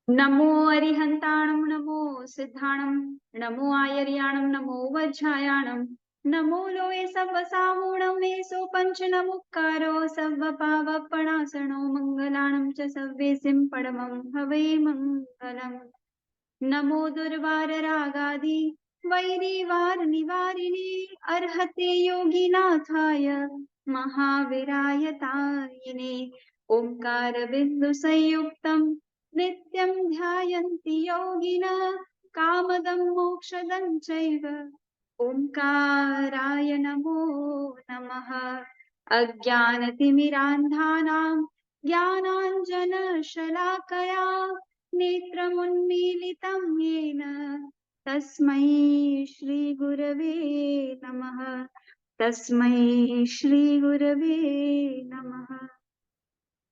नमो अरिहंताणं नमो सिद्धाणं नमो आयर्याणं नमो वज्रायाणं नमो लोये सव्वसाहूणं meso पंचनमुक्कारो सव्वपावपणासनो मंगलाणं च सव्येसिं परमं हवै मंगलम् नमो दुर्वाररागादि वैरिवारनिवारिणे अर्हते योगिनाथाय महावीरायतायिने ओंकारबिन्दुसंयुक्तं नित्यं ध्यायन्ति योगिनः कामदं मोक्षदं चैव ओंकाराय नमो नमः अज्ञानतिमिरान्धानां ज्ञानाञ्जनशलाकया नेत्रमुन्मीलितं येन तस्मै श्रीगुरवे नमः तस्मै श्रीगुरवे नमः।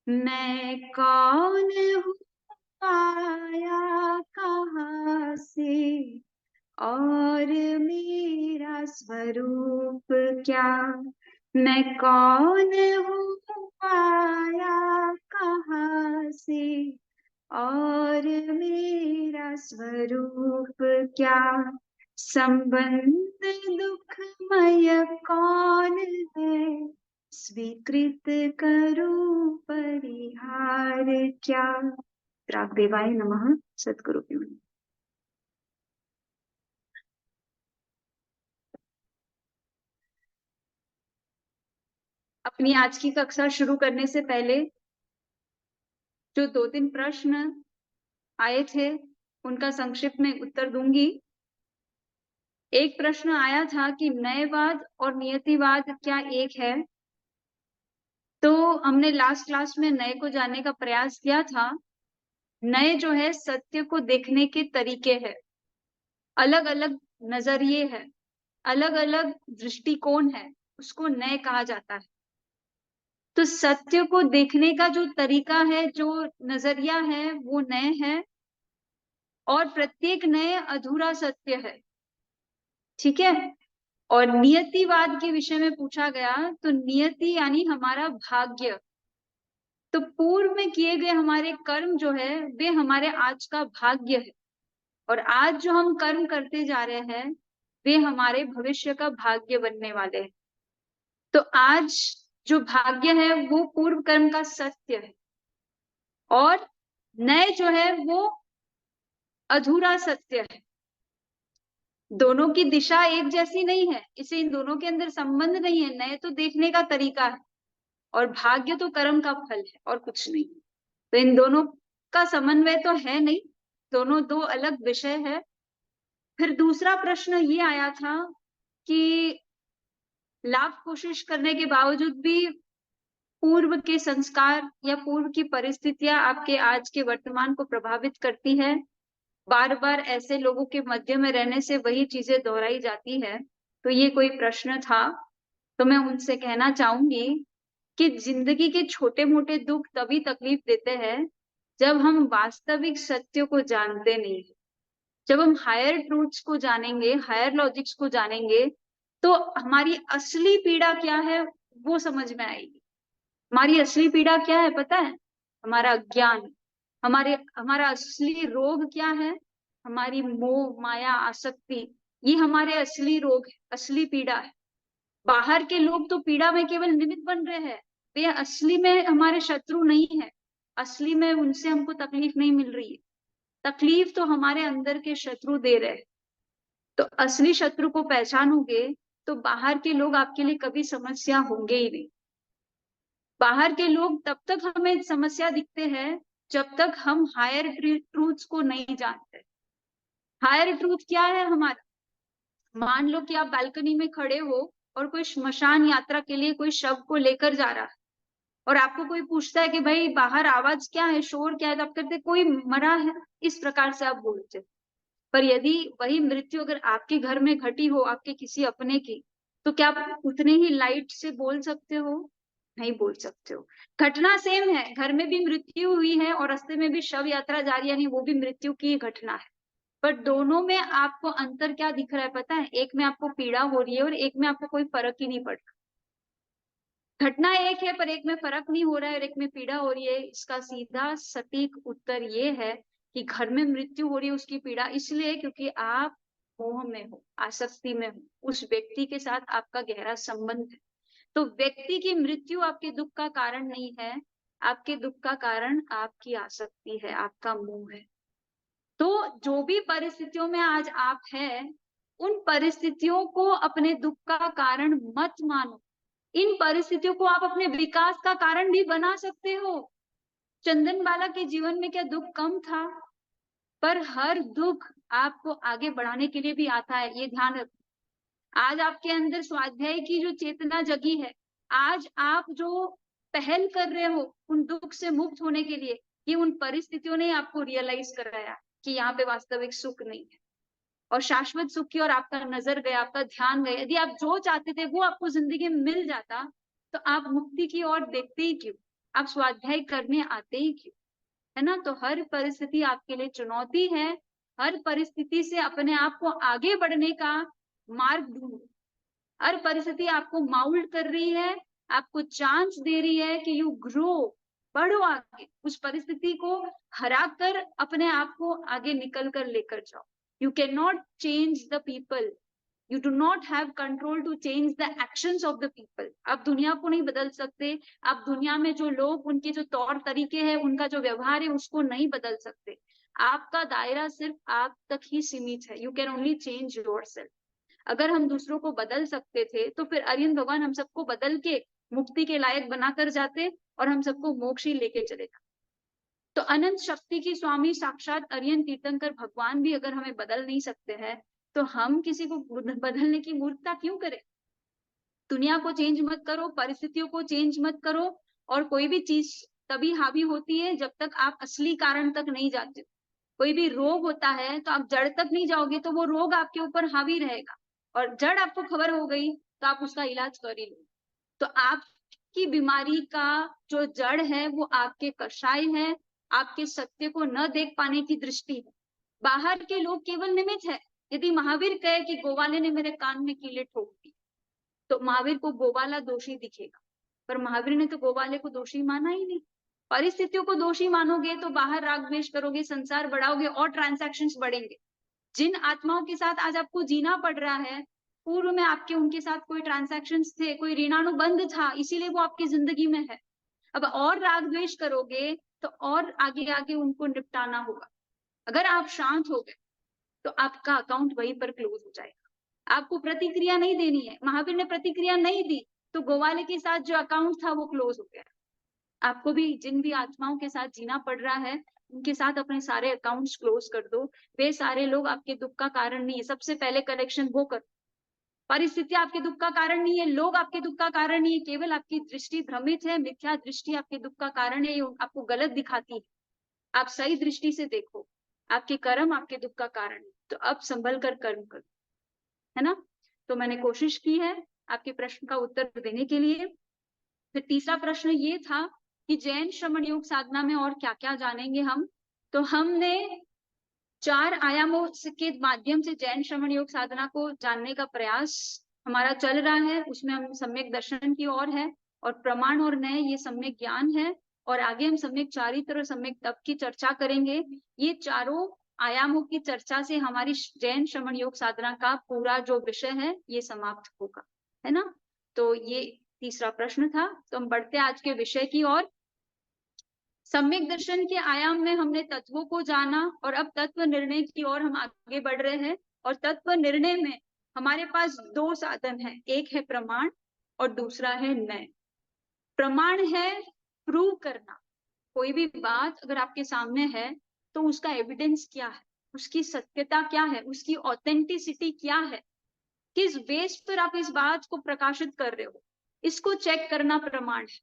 मैं कौन हूँ आया कहाँ से और मेरा स्वरूप क्या। मैं कौन हूँ आया कहाँ से और मेरा स्वरूप क्या। संबंध दुखमय कौन है स्वीकृत करूं परिहार क्या। रागदेवाय नमः। सद्गुरुभ्यो नमः। अपनी आज की कक्षा शुरू करने से पहले जो 2-3 प्रश्न आए थे उनका संक्षिप्त में उत्तर दूंगी। एक प्रश्न आया था कि नयवाद और नियतिवाद क्या एक है। तो हमने लास्ट क्लास में नए को जानने का प्रयास किया था। नए जो है सत्य को देखने के तरीके हैं, अलग अलग नजरिए है, अलग अलग दृष्टिकोण है, उसको नए कहा जाता है। तो सत्य को देखने का जो तरीका है, जो नजरिया है, वो नए है और प्रत्येक नए अधूरा सत्य है। ठीक है। और नियतिवाद के विषय में पूछा गया तो नियति यानी हमारा भाग्य। तो पूर्व में किए गए हमारे कर्म जो है वे हमारे आज का भाग्य है और आज जो हम कर्म करते जा रहे हैं वे हमारे भविष्य का भाग्य बनने वाले हैं। तो आज जो भाग्य है वो पूर्व कर्म का सत्य है और नए जो है वो अधूरा सत्य है। दोनों की दिशा एक जैसी नहीं है, इसे इन दोनों के अंदर संबंध नहीं है। नए तो देखने का तरीका है और भाग्य तो कर्म का फल है और कुछ नहीं। तो इन दोनों का समन्वय तो है नहीं, दोनों दो अलग विषय है। फिर दूसरा प्रश्न ये आया था कि लाख कोशिश करने के बावजूद भी पूर्व के संस्कार या पूर्व की परिस्थितियां आपके आज के वर्तमान को प्रभावित करती है। बार बार ऐसे लोगों के मध्य में रहने से वही चीजें दोहराई जाती है। तो ये कोई प्रश्न था। तो मैं उनसे कहना चाहूंगी कि जिंदगी के छोटे मोटे दुख तभी तकलीफ देते हैं जब हम वास्तविक सत्य को जानते नहीं। जब हम हायर ट्रूथ्स को जानेंगे, हायर लॉजिक्स को जानेंगे, तो हमारी असली पीड़ा क्या है वो समझ में आएगी। हमारी असली पीड़ा क्या है पता है? हमारा ज्ञान। हमारा असली रोग क्या है? हमारी मोह माया आसक्ति। ये हमारे असली रोग है, असली पीड़ा है। बाहर के लोग तो पीड़ा में केवल निमित्त बन रहे हैं, वे असली में हमारे शत्रु नहीं है। असली में उनसे हमको तकलीफ नहीं मिल रही है, तकलीफ तो हमारे अंदर के शत्रु दे रहे हैं। तो असली शत्रु को पहचानोगे तो बाहर के लोग आपके लिए कभी समस्या होंगे ही नहीं। बाहर के लोग तब तक हमें समस्या दिखते हैं जब तक हम हायर ट्रूथ्स को नहीं जानते। हायर ट्रूथ क्या है हमारा? मान लो कि आप बालकनी में खड़े हो और कोई श्मशान यात्रा के लिए कोई शव को लेकर जा रहा है और आपको कोई पूछता है कि भाई बाहर आवाज क्या है, शोर क्या है, तो आप कहते कोई मरा है, इस प्रकार से आप बोलते। पर यदि वही मृत्यु अगर आपके घर में घटी हो, आपके किसी अपने की, तो क्या आप उतने ही लाइट से बोल सकते हो? नहीं बोल सकते हो। घटना सेम है, घर में भी मृत्यु हुई है और रास्ते में भी शव यात्रा जा रही है, यानी वो भी मृत्यु की घटना है। पर दोनों में आपको अंतर क्या दिख रहा है पता है? एक में आपको पीड़ा हो रही है और एक में आपको कोई फर्क ही नहीं पड़ रहा। घटना एक है पर एक में फर्क नहीं हो रहा है और एक में पीड़ा हो रही है। इसका सीधा सटीक उत्तर ये है कि घर में मृत्यु हो रही है उसकी पीड़ा इसलिए क्योंकि आप मोह में हो, आसक्ति में हो, उस व्यक्ति के साथ आपका गहरा संबंध है। तो व्यक्ति की मृत्यु आपके दुख का कारण नहीं है, आपके दुख का कारण आपकी आसक्ति है, आपका मोह है। तो जो भी परिस्थितियों में आज आप हैं, उन परिस्थितियों को अपने दुख का कारण मत मानो। इन परिस्थितियों को आप अपने विकास का कारण भी बना सकते हो। चंदन बाला के जीवन में क्या दुख कम था? पर हर दुख आपको आगे बढ़ाने के लिए भी आता है, ये ध्यान रखो। आज आपके अंदर स्वाध्याय की जो चेतना जगी है, आज आप जो पहल कर रहे हो उन दुख से मुक्त होने के लिए, ये उन परिस्थितियों ने आपको रियलाइज कराया कि यहाँ पे वास्तविक सुख नहीं है और शाश्वत सुख की और आपका नजर गया, आपका ध्यान गया। यदि आप जो चाहते थे वो आपको जिंदगी में मिल जाता तो आप मुक्ति की ओर देखते ही क्यों, आप स्वाध्याय करने आते ही क्यों, है ना? तो हर परिस्थिति आपके लिए चुनौती है, हर परिस्थिति से अपने आप को आगे बढ़ने का मार्ग ढूंढो। हर परिस्थिति आपको माउल्ट कर रही है, आपको चांस दे रही है कि यू ग्रो, बढ़ो आगे, उस परिस्थिति को हरा कर अपने आप को आगे निकल कर लेकर जाओ। You can not change the people, you do not have control to change the actions of the people. आप दुनिया को नहीं बदल सकते, आप दुनिया में जो लोग, उनके जो तौर तरीके हैं, उनका जो व्यवहार है, उसको नहीं बदल सकते। आपका दायरा सिर्फ आप तक ही सीमित है। You can only change yourself. अगर हम दूसरों को बदल सकते थे तो फिर अरिहंत भगवान हम सबको बदल के मुक्ति के लायक बनाकर जाते और हम सबको मोक्ष ही लेके चलेगा। तो अनंत शक्ति की स्वामी साक्षात अरिहंत तीर्थंकर भगवान भी अगर हमें बदल नहीं सकते हैं तो हम किसी को बदलने की मूर्खता क्यों करें? दुनिया को चेंज मत करो, परिस्थितियों को चेंज मत करो। और कोई भी चीज तभी हावी होती है जब तक आप असली कारण तक नहीं जाते। कोई भी रोग होता है तो आप जड़ तक नहीं जाओगे तो वो रोग आपके ऊपर हावी रहेगा, और जड़ आपको खबर हो गई तो आप उसका इलाज कर ही लो। तो आपकी बीमारी का जो जड़ है वो आपके कषाय है, आपके सत्य को न देख पाने की दृष्टि है। बाहर के लोग केवल निमित्त है। यदि महावीर कहे कि गोवाले ने मेरे कान में कीले ठोक दी तो महावीर को गोवाला दोषी दिखेगा, पर महावीर ने तो गोवाले को दोषी माना ही नहीं। परिस्थितियों को दोषी मानोगे तो बाहर राग द्वेष करोगे, संसार बढ़ाओगे और ट्रांजैक्शंस बढ़ेंगे। जिन आत्माओं के साथ आज आपको जीना पड़ रहा है, पूर्व में आपके उनके साथ कोई ट्रांजैक्शंस थे, कोई ऋणानुबंध था, इसीलिए वो आपकी जिंदगी में है। अब और राग द्वेष करोगे तो और आगे आगे उनको निपटाना होगा। अगर आप शांत हो गए तो आपका अकाउंट वहीं पर क्लोज हो जाएगा। आपको प्रतिक्रिया नहीं देनी है। महावीर ने प्रतिक्रिया नहीं दी तो गोवाले के साथ जो अकाउंट था वो क्लोज हो गया। आपको भी जिन भी आत्माओं के साथ जीना पड़ रहा है उनके साथ अपने सारे अकाउंट्स क्लोज कर दो। वे सारे लोग आपके दुख का कारण नहीं है। सबसे पहले कलेक्शन वो करो। परिस्थिति आपके दुख का कारण नहीं है, लोग आपके दुख का कारण नहीं है, केवल आपकी दृष्टि भ्रमित है। मिथ्या दृष्टि आपके दुख का कारण है, आपको गलत दिखाती है। आप सही दृष्टि से देखो, आपके कर्म आपके दुख का कारण है। तो अब संभल कर कर्म करो, है ना? तो मैंने कोशिश की है आपके प्रश्न का उत्तर देने के लिए। फिर तीसरा प्रश्न ये था कि जैन श्रमण योग साधना में और क्या क्या जानेंगे हम। तो हमने 4 आयामों के माध्यम से जैन श्रमण योग साधना को जानने का प्रयास हमारा चल रहा है। उसमें हम सम्यक दर्शन की ओर है, और प्रमाण और न्याय ये सम्यक ज्ञान है, और आगे हम सम्यक चारित्र और सम्यक तप की चर्चा करेंगे। ये चारों आयामों की चर्चा से हमारी जैन श्रमण योग साधना का पूरा जो विषय है ये समाप्त होगा, है ना? तो ये तीसरा प्रश्न था। तो हम बढ़ते आज के विषय की ओर। सम्यक दर्शन के आयाम में हमने तत्वों को जाना और अब तत्व निर्णय की ओर हम आगे बढ़ रहे हैं। और तत्व निर्णय में हमारे पास 2 साधन हैं, एक है प्रमाण और दूसरा है न्याय। प्रमाण है प्रूव करना। कोई भी बात अगर आपके सामने है तो उसका एविडेंस क्या है, उसकी सत्यता क्या है, उसकी ऑथेंटिसिटी क्या है, किस बेस पर आप इस बात को प्रकाशित कर रहे हो, इसको चेक करना प्रमाण है।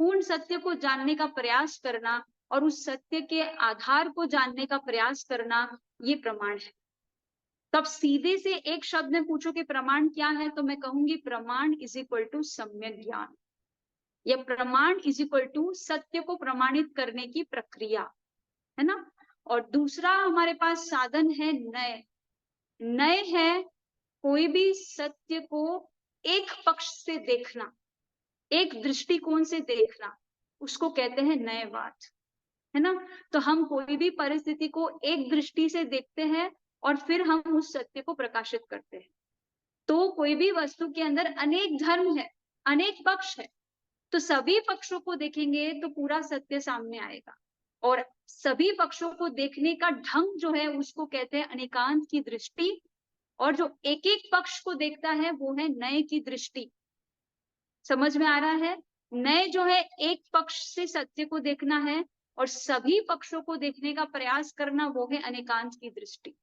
पूर्ण सत्य को जानने का प्रयास करना और उस सत्य के आधार को जानने का प्रयास करना, ये प्रमाण है। तब सीधे से एक शब्द में पूछो कि प्रमाण क्या है, तो मैं कहूंगी प्रमाण इज इक्वल टू सम्यक ज्ञान, या प्रमाण इज इक्वल टू सत्य को प्रमाणित करने की प्रक्रिया, है ना? और दूसरा हमारे पास साधन है न्याय। न्याय है कोई भी सत्य को एक पक्ष से देखना, एक दृष्टिकोण से देखना, उसको कहते हैं न्यायवाद। है ना? तो हम कोई भी परिस्थिति को एक दृष्टि से देखते हैं और फिर हम उस सत्य को प्रकाशित करते हैं। तो कोई भी वस्तु के अंदर अनेक धर्म है, अनेक पक्ष है, तो सभी पक्षों को देखेंगे तो पूरा सत्य सामने आएगा। और सभी पक्षों को देखने का ढंग जो है उसको कहते हैं अनेकांत की दृष्टि, और जो एक-एक पक्ष को देखता है वो है नए की दृष्टि। समझ में आ रहा है? नए जो है एक पक्ष से सत्य को देखना है और सभी पक्षों को देखने का प्रयास करना, वो है अनेकांत की दृष्टि।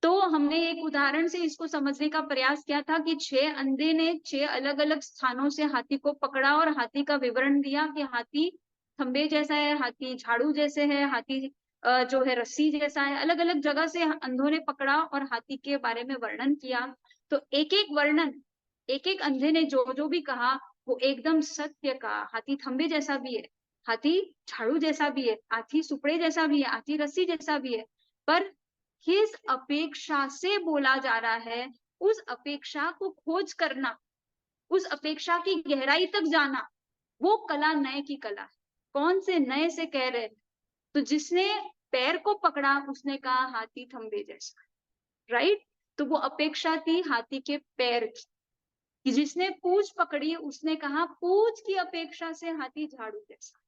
तो हमने एक उदाहरण से इसको समझने का प्रयास किया था कि 6 अंधे ने 6 अलग-अलग स्थानों से हाथी को पकड़ा और हाथी का विवरण दिया कि हाथी खंबे जैसा है, हाथी झाड़ू जैसे है, हाथी जो है रस्सी जैसा है। अलग-अलग जगह से अंधों ने पकड़ा और हाथी के बारे में वर्णन किया। तो एक-एक वर्णन, एक-एक अंधे ने जो-जो भी कहा वो एकदम सत्य कहा। हाथी खंबे जैसा भी है, हाथी झाड़ू जैसा भी है, हाथी सुपड़े जैसा भी है, हाथी रस्सी जैसा भी है। पर किस अपेक्षा से बोला जा रहा है, उस अपेक्षा को खोज करना, उस अपेक्षा की गहराई तक जाना, वो कला नए की कला है। कौन से नए से कह रहे हैं? तो जिसने पैर को पकड़ा उसने कहा हाथी थंबे जैसा, राइट? तो वो अपेक्षा थी हाथी के पैर की। कि जिसने पूंछ पकड़ी उसने कहा पूंछ की अपेक्षा से हाथी झाड़ू जैसा,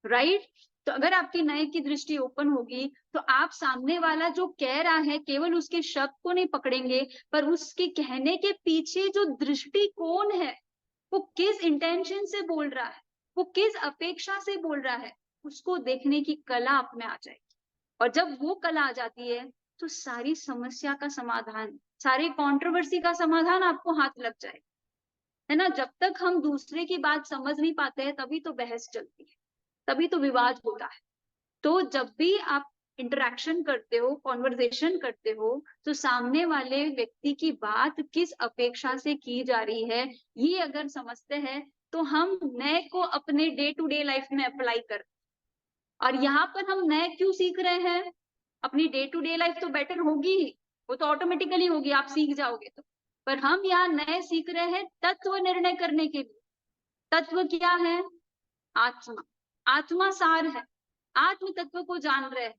राइट? तो अगर आपकी नए की दृष्टि ओपन होगी तो आप सामने वाला जो कह रहा है केवल उसके शब्द को नहीं पकड़ेंगे, पर उसके कहने के पीछे जो दृष्टिकोण है, वो किस इंटेंशन से बोल रहा है, वो किस अपेक्षा से बोल रहा है, उसको देखने की कला आप में आ जाएगी। और जब वो कला आ जाती है तो सारी समस्या का समाधान, सारी कंट्रोवर्सी का समाधान आपको हाथ लग जाएगा, है ना? जब तक हम दूसरे की बात समझ नहीं पाते हैं तभी तो बहस चलती है, तभी तो विवाद होता है। तो जब भी आप इंटरेक्शन करते हो, कॉन्वर्सेशन करते हो, तो सामने वाले व्यक्ति की बात किस अपेक्षा से की जा रही है, ये अगर समझते हैं, तो हम नए को अपने डे टू डे लाइफ में अप्लाई कर। और यहाँ पर हम नए क्यों सीख रहे हैं? अपनी डे टू डे लाइफ तो बेटर होगी ही, वो तो ऑटोमेटिकली होगी, आप सीख जाओगे तो। पर हम यहाँ नए सीख रहे हैं तत्व निर्णय करने के लिए। तत्व क्या है? आत्मा। आत्मा सार है। आत्म तत्व को जान रहे हैं।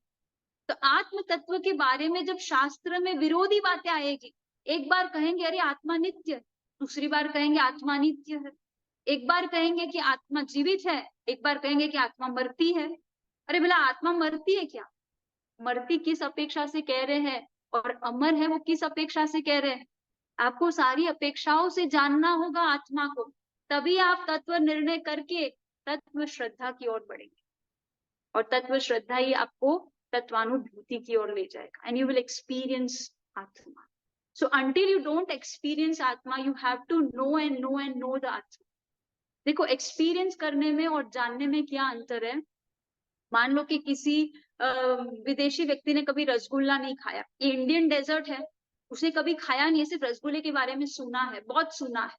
तो आत्म तत्व के बारे में जब शास्त्र में विरोधी बातें आएगी, एक बार कहेंगे अरे आत्मा नित्य है, दूसरी बार कहेंगे आत्मा नित्य है, एक बार कहेंगे कि आत्मा जीवित है, एक बार कहेंगे कि आत्मा मरती है। अरे भला आत्मा मरती है क्या? मरती किस अपेक्षा से कह रहे हैं और अमर है वो किस अपेक्षा से कह रहे हैं? आपको सारी अपेक्षाओं से जानना होगा आत्मा को, तभी आप तत्व निर्णय करके तत्व श्रद्धा की ओर बढ़ेंगे। और तत्व श्रद्धा ही आपको तत्वानुभूति की ओर ले जाएगा, and you will experience atma. So until you don't experience atma, you have to know and know and know the atma. देखो, एक्सपीरियंस करने में और जानने में क्या अंतर है? मान लो कि किसी विदेशी व्यक्ति ने कभी रसगुल्ला नहीं खाया, ये इंडियन डेजर्ट है, उसने कभी खाया नहीं है, सिर्फ रसगुल्ले के बारे में सुना है, बहुत सुना है,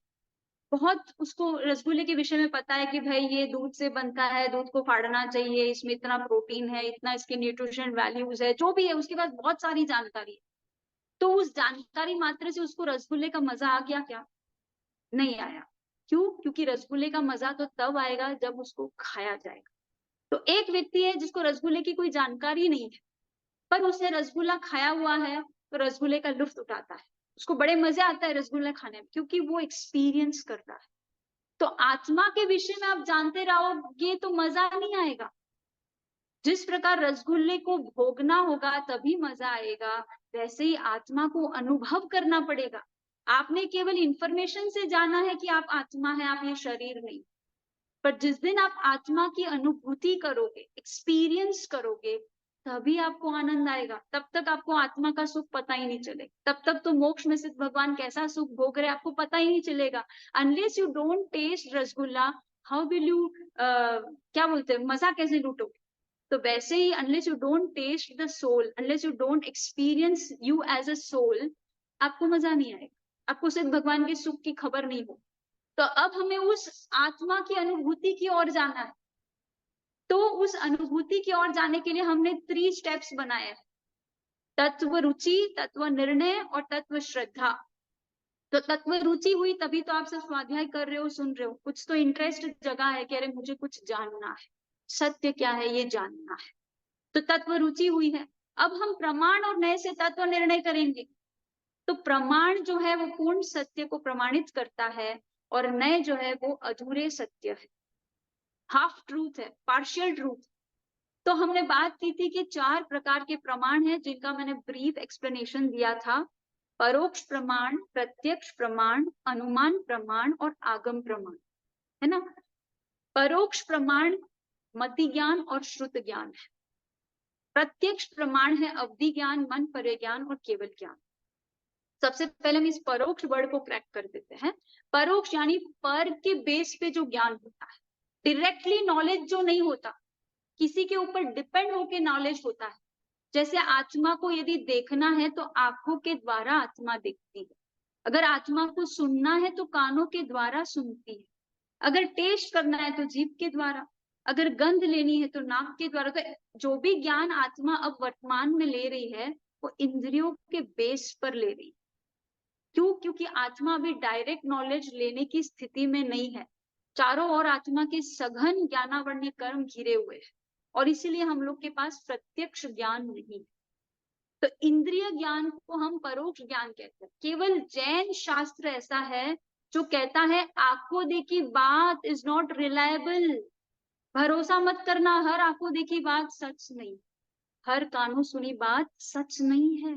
बहुत उसको रसगुल्ले के विषय में पता है कि भाई ये दूध से बनता है, दूध को फाड़ना चाहिए, इसमें इतना प्रोटीन है, इतना इसके न्यूट्रिशन वैल्यूज है, जो भी है उसके पास बहुत सारी जानकारी है। तो उस जानकारी मात्र से उसको रसगुल्ले का मजा आ गया क्या? नहीं आया। क्यों? क्योंकि रसगुल्ले का मजा तो तब आएगा जब उसको खाया जाएगा। तो एक व्यक्ति है जिसको रसगुल्ले की कोई जानकारी नहीं है, पर उसने रसगुल्ला खाया हुआ है तो रसगुल्ले का लुफ्त उठाता है, उसको बड़े मजे आता है रसगुल्ला खाने में, क्योंकि वो एक्सपीरियंस करता है। तो आत्मा के विषय में आप जानते रहोगे तो मजा नहीं आएगा। जिस प्रकार रसगुल्ले को भोगना होगा तभी मजा आएगा, वैसे ही आत्मा को अनुभव करना पड़ेगा। आपने केवल इंफॉर्मेशन से जाना है कि आप आत्मा है, आप ये शरीर नहीं। पर जिस दिन आप आत्मा की अनुभूति करोगे, एक्सपीरियंस करोगे, तभी आपको आनंद आएगा। तब तक आपको आत्मा का सुख पता ही नहीं चलेगा। तब तक तो मोक्ष में स्थित भगवान कैसा सुख भोग रहे आपको पता ही नहीं चलेगा। Unless you don't taste rasgulla, how will you क्या बोलते हैं, मजा कैसे लूटोगे? तो वैसे ही unless you don't taste the soul, unless you don't experience you as a soul, आपको मजा नहीं आएगा, आपको सिर्फ भगवान के सुख की खबर नहीं होगी। तो अब हमें उस आत्मा की अनुभूति की ओर जाना है। तो उस अनुभूति की ओर जाने के लिए हमने 3 स्टेप्स बनाए हैं, तत्व रुचि, तत्व निर्णय और तत्व श्रद्धा। तो तत्व रुचि हुई तभी तो आप सिर्फ स्वाध्याय कर रहे हो, सुन रहे हो, कुछ तो इंटरेस्ट जगा है कि अरे मुझे कुछ जानना है। सत्य क्या है ये जानना है। तो तत्व रुचि हुई है। अब हम प्रमाण और नए से तत्व निर्णय करेंगे। तो प्रमाण जो है वो पूर्ण सत्य को प्रमाणित करता है और नए जो है वो अधूरे सत्य है, हाफ ट्रूथ है, पार्शियल ट्रूथ। तो हमने बात की थी कि 4 प्रकार के प्रमाण हैं जिनका मैंने ब्रीफ एक्सप्लेनेशन दिया था। परोक्ष प्रमाण, प्रत्यक्ष प्रमाण, अनुमान प्रमाण और आगम प्रमाण, है ना। परोक्ष प्रमाण मति ज्ञान और श्रुत ज्ञान है। प्रत्यक्ष प्रमाण है अवधि ज्ञान, मन परे ज्ञान और केवल ज्ञान। सबसे पहले हम इस परोक्ष वर्ड को क्रैक कर देते हैं। परोक्ष यानी पर के बेस पे जो ज्ञान होता है, डायरेक्टली नॉलेज जो नहीं होता, किसी के ऊपर डिपेंड होके नॉलेज होता है। जैसे आत्मा को यदि देखना है तो आंखों के द्वारा आत्मा देखती है, अगर आत्मा को सुनना है तो कानों के द्वारा सुनती है, अगर टेस्ट करना है तो जीभ के द्वारा, अगर गंध लेनी है तो नाक के द्वारा। तो जो भी ज्ञान आत्मा अब वर्तमान में ले रही है वो इंद्रियों के बेस पर ले रही है। क्यों? क्योंकि आत्मा अभी डायरेक्ट नॉलेज लेने की स्थिति में नहीं है। चारों ओर आत्मा के सघन ज्ञानावर्ण कर्म घिरे हुए हैं और इसीलिए हम लोग के पास प्रत्यक्ष ज्ञान नहीं है। तो इंद्रिय ज्ञान को हम परोक्ष ज्ञान कहते हैं। केवल जैन शास्त्र ऐसा है जो कहता है आंखों देखी बात इज नॉट रिलायबल। भरोसा मत करना, हर आंखों देखी बात सच नहीं, हर कानों सुनी बात सच नहीं है।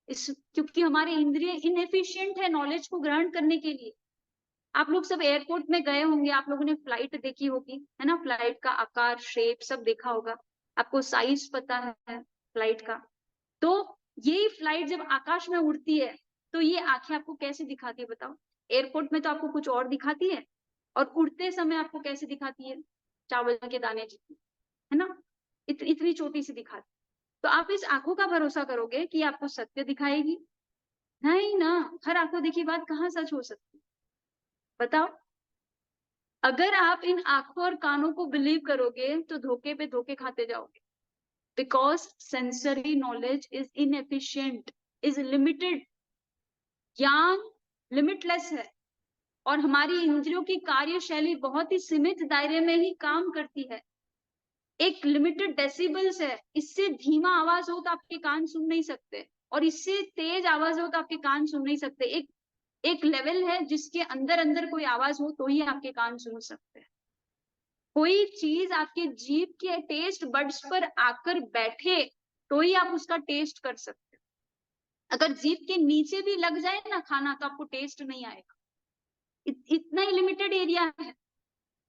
क्योंकि हमारे इंद्रिय इनएफिशिएंट है नॉलेज को ग्रहण करने के लिए। आप लोग सब एयरपोर्ट में गए होंगे, आप लोगों ने फ्लाइट देखी होगी, है ना। फ्लाइट का आकार, शेप सब देखा होगा, आपको साइज पता है फ्लाइट का। तो यही फ्लाइट जब आकाश में उड़ती है तो ये आंखें आपको कैसे दिखाती है बताओ? एयरपोर्ट में तो आपको कुछ और दिखाती है और उड़ते समय आपको कैसे दिखाती है? चावल के दाने जितनी, है ना, इतनी छोटी सी दिखाती। तो आप इस आंखों का भरोसा करोगे कि आपको सत्य दिखाएगी? नहीं ना, हर आंखों देखी बात कहाँ सच हो सकती है बताओ। अगर आप इन आंखों और कानों को बिलीव करोगे तो धोखे पे धोखे खाते जाओगे। Because sensory knowledge is inefficient, is limited. ज्ञान लिमिटलेस है और हमारी इंद्रियों की कार्यशैली बहुत ही सीमित दायरे में ही काम करती है। एक लिमिटेड डेसिबल्स है, इससे धीमा आवाज हो तो आपके कान सुन नहीं सकते और इससे तेज आवाज हो तो आपके कान सुन नहीं सकते। एक लेवल है जिसके अंदर अंदर कोई आवाज हो तो ही आपके कान सुन सकते हैं। कोई चीज आपके जीभ के टेस्ट बड्स पर आकर बैठे तो ही आप उसका टेस्ट कर सकते हैं। अगर जीभ के नीचे भी लग जाए ना खाना तो आपको टेस्ट नहीं आएगा। इतना ही लिमिटेड एरिया है,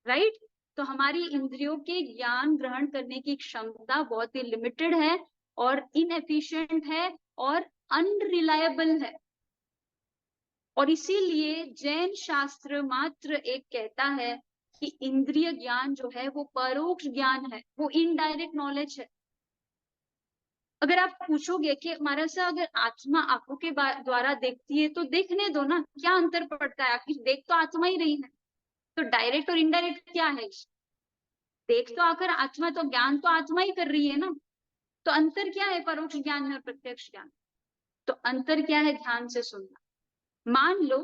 राइट। तो हमारी इंद्रियों के ज्ञान ग्रहण करने की क्षमता बहुत ही लिमिटेड है और इनएफिशिएंट है और अनरिलायबल है। और इसीलिए जैन शास्त्र मात्र एक कहता है कि इंद्रिय ज्ञान जो है वो परोक्ष ज्ञान है, वो इनडायरेक्ट नॉलेज है। अगर आप पूछोगे कि हमारा सा अगर आत्मा आंखों के द्वारा देखती है तो देखने दो ना, क्या अंतर पड़ता है? आखिर देख तो आत्मा ही रही है। तो डायरेक्ट और इनडायरेक्ट क्या है? देख तो आकर आत्मा, तो ज्ञान तो आत्मा ही कर रही है ना। तो अंतर क्या है परोक्ष ज्ञान में और प्रत्यक्ष ज्ञान? तो अंतर क्या है? ध्यान से सुनना। मान लो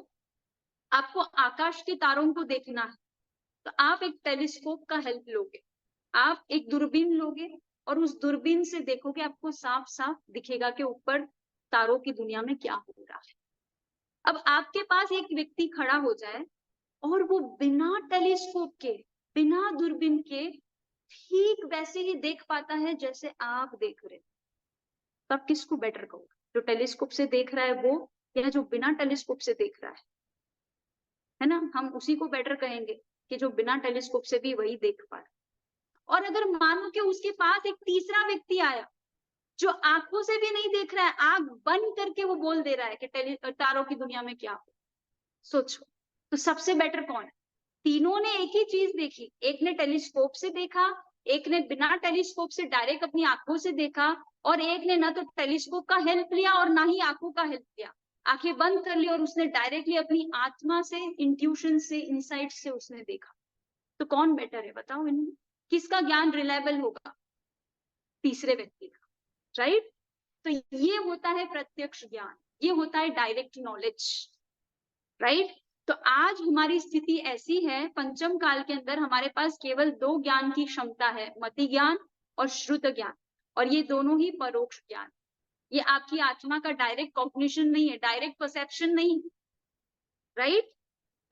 आपको आकाश के तारों को देखना है तो आप एक टेलीस्कोप का हेल्प लोगे, आप एक दूरबीन लोगे और उस दूरबीन से देखोगे, आपको साफ साफ दिखेगा कि ऊपर तारों की दुनिया में क्या हो रहा है। अब आपके पास एक व्यक्ति खड़ा हो जाए और वो बिना टेलीस्कोप के, बिना दूरबीन के ठीक वैसे ही देख पाता है जैसे आप देख रहे, तो आप किसको बेटर कहोगे? जो टेलीस्कोप से देख रहा है वो, या जो बिना टेलीस्कोप से देख रहा है ना। हम उसी को बेटर कहेंगे कि जो बिना टेलीस्कोप से भी वही देख पा रहा। और अगर मानो कि उसके पास एक तीसरा व्यक्ति आया जो आंखों से भी नहीं देख रहा है, आंख बंद करके वो बोल दे रहा है कि तारों की दुनिया में क्या हो। सोचो, तो सबसे बेटर कौन है? तीनों ने एक ही चीज देखी, एक ने टेलीस्कोप से देखा, एक ने बिना टेलीस्कोप से डायरेक्ट अपनी आंखों से देखा और एक ने ना तो टेलीस्कोप का हेल्प लिया और ना ही आंखों का हेल्प लिया। आंखें बंद कर ली और उसने डायरेक्टली अपनी आत्मा से, इंट्यूशन से, इनसाइट से उसने देखा। तो कौन बेटर है बताओ इनमें? किसका ज्ञान रिलायबल होगा? तीसरे व्यक्ति का, राइट। तो ये होता है प्रत्यक्ष ज्ञान, ये होता है डायरेक्ट नॉलेज, राइट। तो आज हमारी स्थिति ऐसी है, पंचम काल के अंदर हमारे पास केवल 2 ज्ञान की क्षमता है, मति ज्ञान और श्रुत ज्ञान, और ये दोनों ही परोक्ष ज्ञान। ये आपकी आत्मा का डायरेक्ट कॉग्निशन नहीं है, डायरेक्ट परसेप्शन नहीं, राइट?